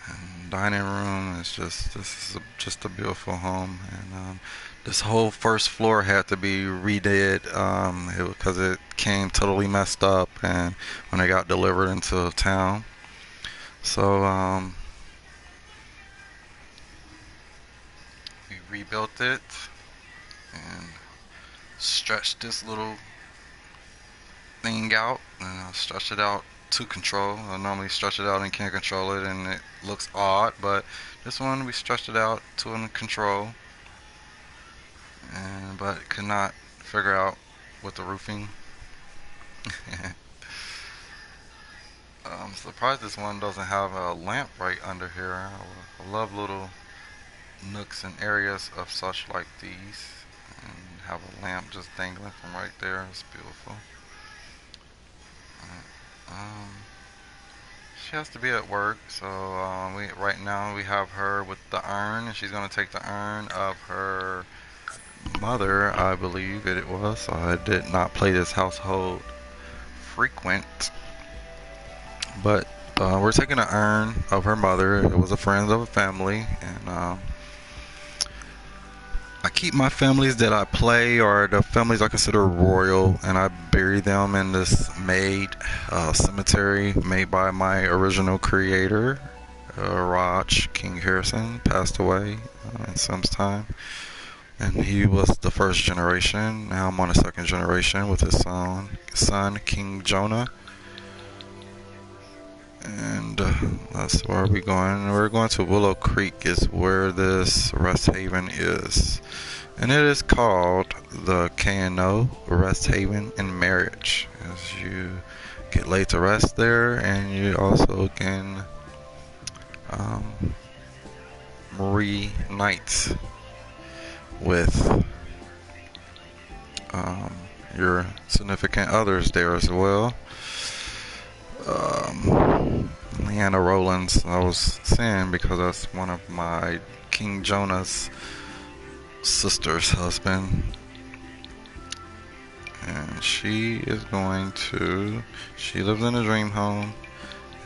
And dining room is this is just a beautiful home. And this whole first floor had to be redid because it came totally messed up, and when it got delivered into town. So we rebuilt it and stretched this little thing out, and I stretched it out to control. I normally stretch it out and can't control it, and it looks odd, but this one we stretched it out to control. But could not figure out with the roofing. I'm surprised this one doesn't have a lamp right under here. I love little nooks and areas of such like these, and have a lamp just dangling from right there. It's beautiful. She has to be at work, so right now we have her with the urn, and she's going to take the urn of her mother, I believe it was. I did not play this household frequent, but we're taking an urn of her mother. It was a friend of a family, and I keep my families that I play, or the families I consider royal, and I bury them in this cemetery made by my original creator, RajKingH85's, passed away in some time. And he was the first generation. Now I'm on the second generation with his son King Jonah. And that's where we're going. We're going to Willow Creek is where this rest haven is. And it is called the K&O Rest Haven and Marriage. As you get laid to rest there, and you also can reunite with your significant others there as well. Leanna Rowlands, I was saying, because that's one of my King Jonah's sister's husband, and she lives in a dream home.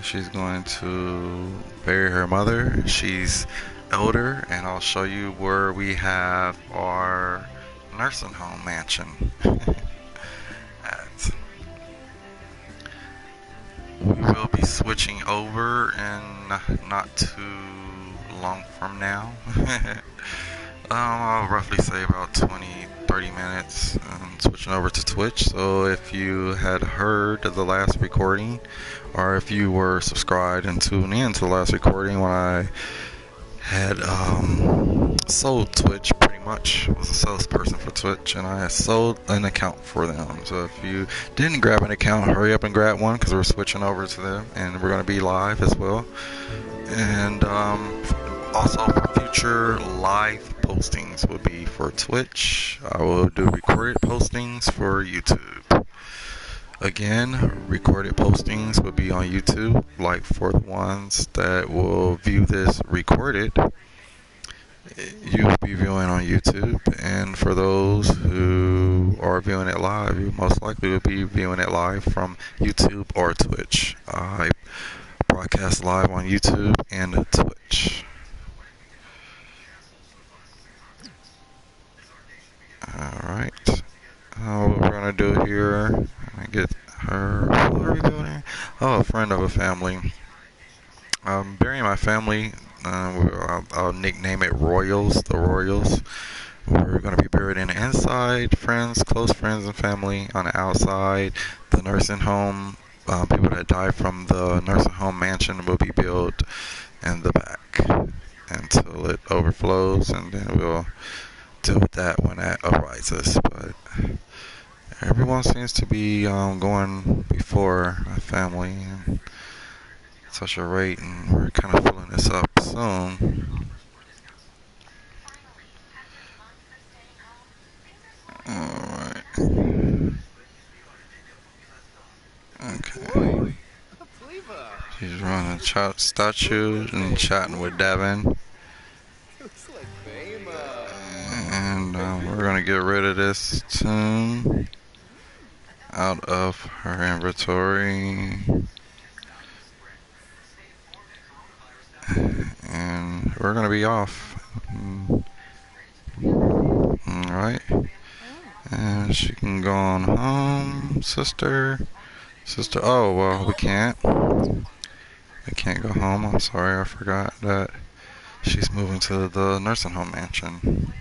She's going to bury her mother. She's elder, and I'll show you where we have our nursing home mansion at. We will be switching over in not too long from now. I'll roughly say about 20-30 minutes, switching over to Twitch. So if you had heard the last recording, or if you were subscribed and tuned in to the last recording when I had sold Twitch pretty much. Was a salesperson for Twitch, and I sold an account for them. So if you didn't grab an account, hurry up and grab one because we're switching over to them, and we're going to be live as well. And also for future live postings will be for Twitch. I will do recorded postings for YouTube. Again, recorded postings will be on YouTube. Like for the ones that will view this recorded, you'll be viewing on YouTube, and for those who are viewing it live, you most likely will be viewing it live from YouTube or Twitch. I broadcast live on YouTube and Twitch. Alright. What we're gonna do here, I get her. Who are we doing? Oh, a friend of a family. I'm burying my family. I'll nickname it Royals, the Royals. We're going to be buried in the inside, friends, close friends and family on the outside. The nursing home, people that died from the nursing home mansion will be built in the back until it overflows, and then we'll deal with that when that arises. But everyone seems to be going before my family and such a rate, and we're kind of filling this up soon. Alright. Okay. She's running statues and chatting with Devin. And we're gonna get rid of this tune out of her inventory. And we're gonna be off. Alright. And she can go on home, sister. Sister, oh, well, we can't. We can't go home. I'm sorry, I forgot that she's moving to the nursing home mansion.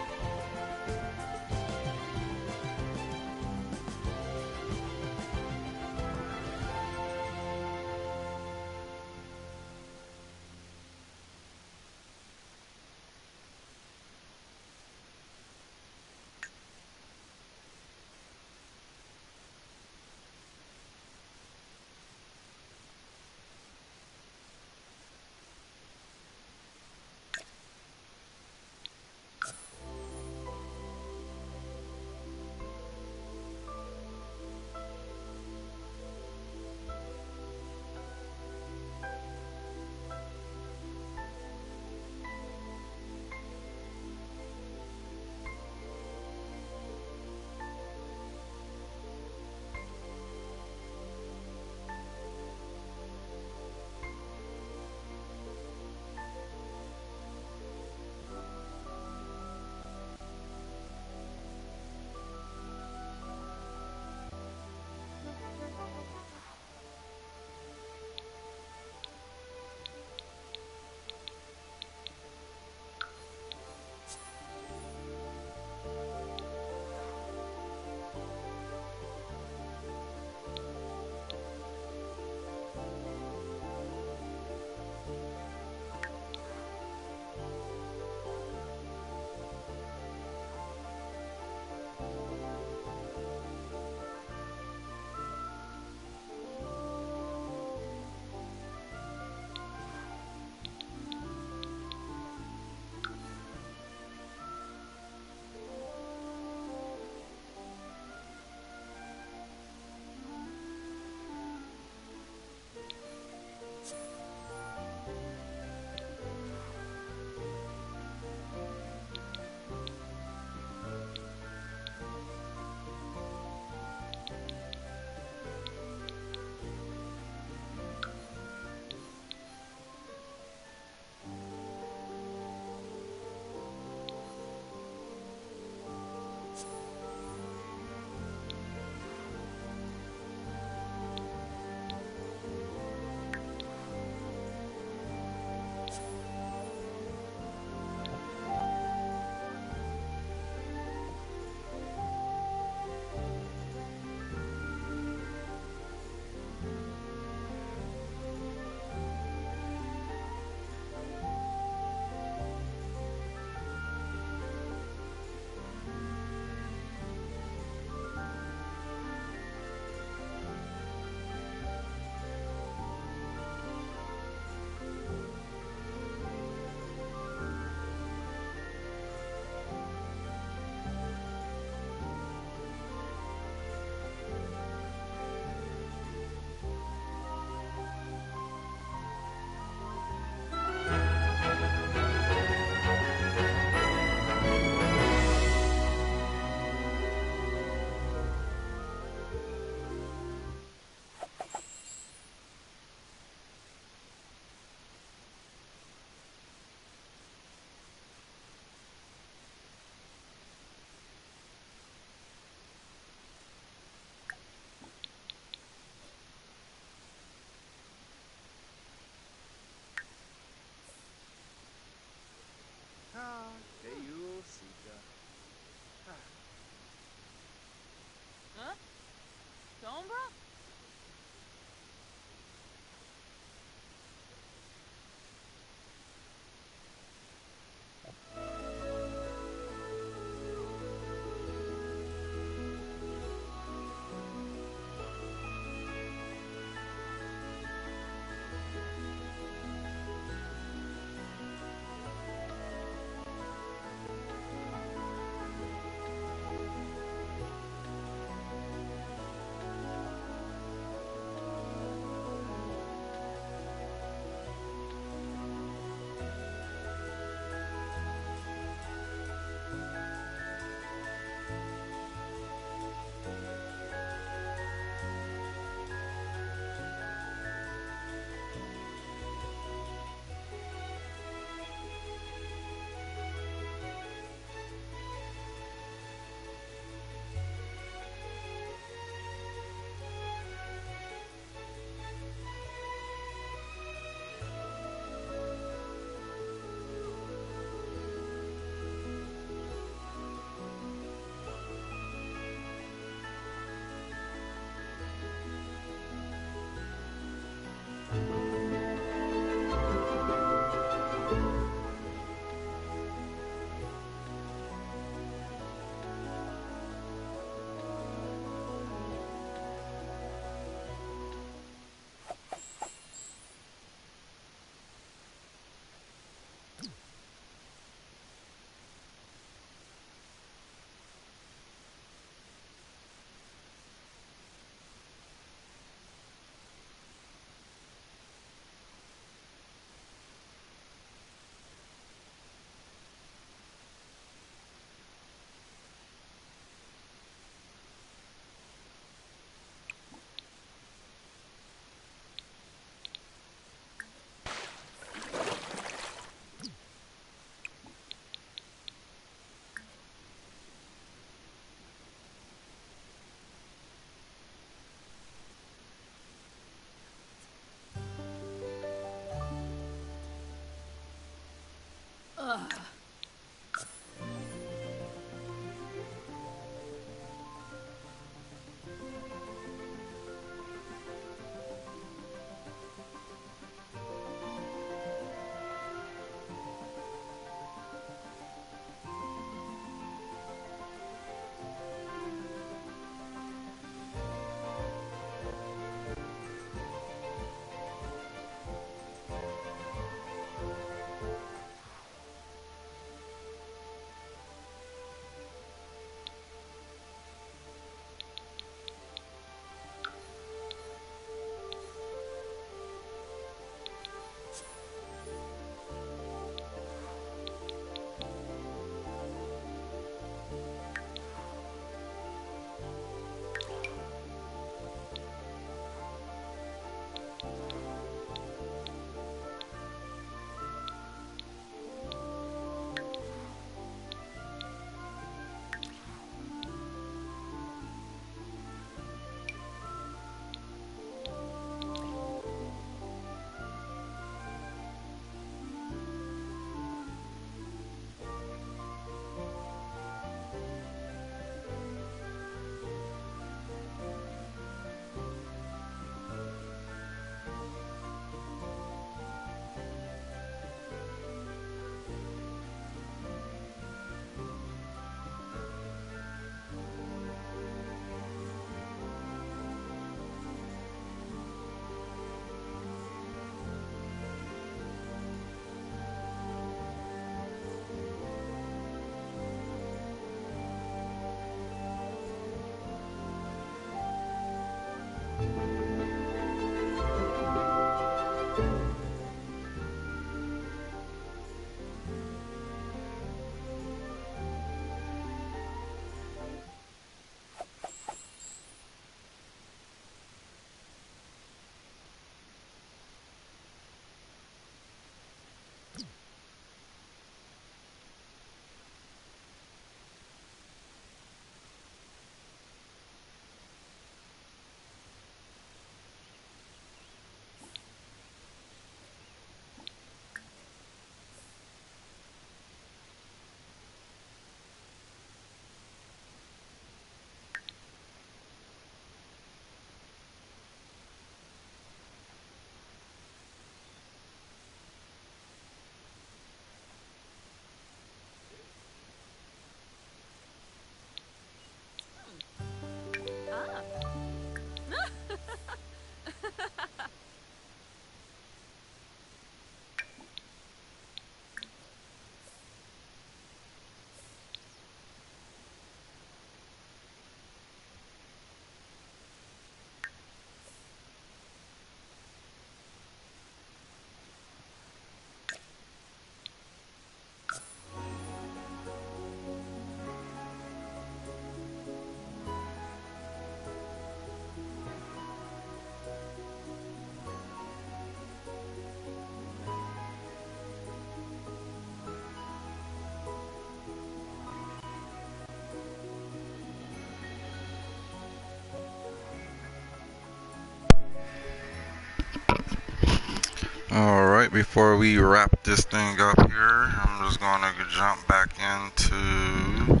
Alright, before we wrap this thing up here, I'm just going to jump back into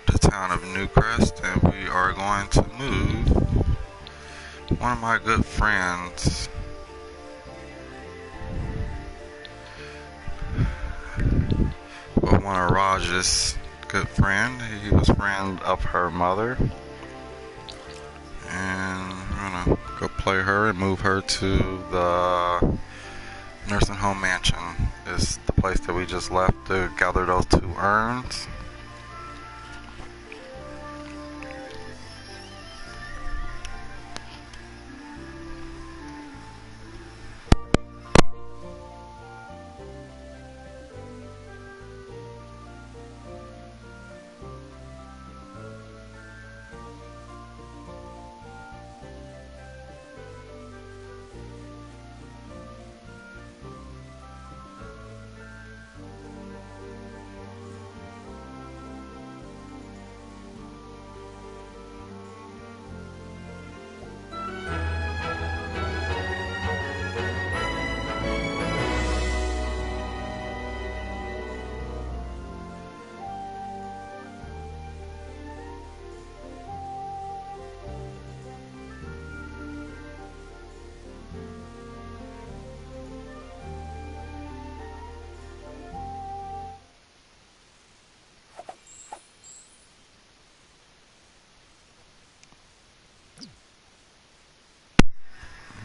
the town of Newcrest, and we are going to move one of my good friends, well, one of Raj's good friend. He was friend of her mother, and we're gonna go play her and move her to the nursing home mansion. Is the place that we just left to gather those 2 urns.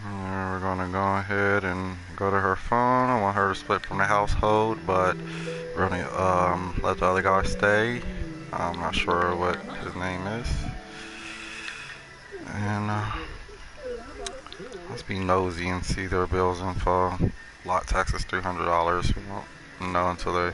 We're gonna go ahead and go to her phone. I want her to split from the household, but we're gonna let the other guy stay. I'm not sure what his name is. And let's be nosy and see their bills info. Lot tax is $300. We won't know until they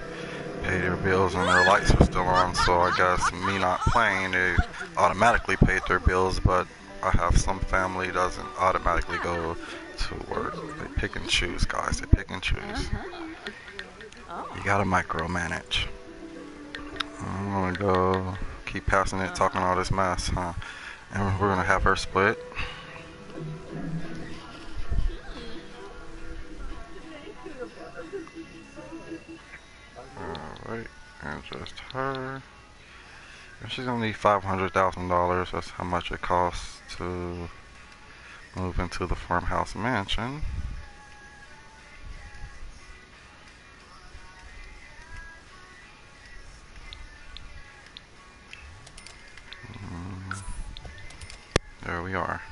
pay their bills and their lights are still on. So I guess me not playing, they automatically paid their bills, but I have some family doesn't automatically go to work. They pick and choose, guys. They pick and choose. You gotta micromanage. I'm gonna go keep passing it, talking all this mess, huh? And we're gonna have her split. Alright, and just her. And she's gonna need $500,000. That's how much it costs to move into the farmhouse mansion. There we are.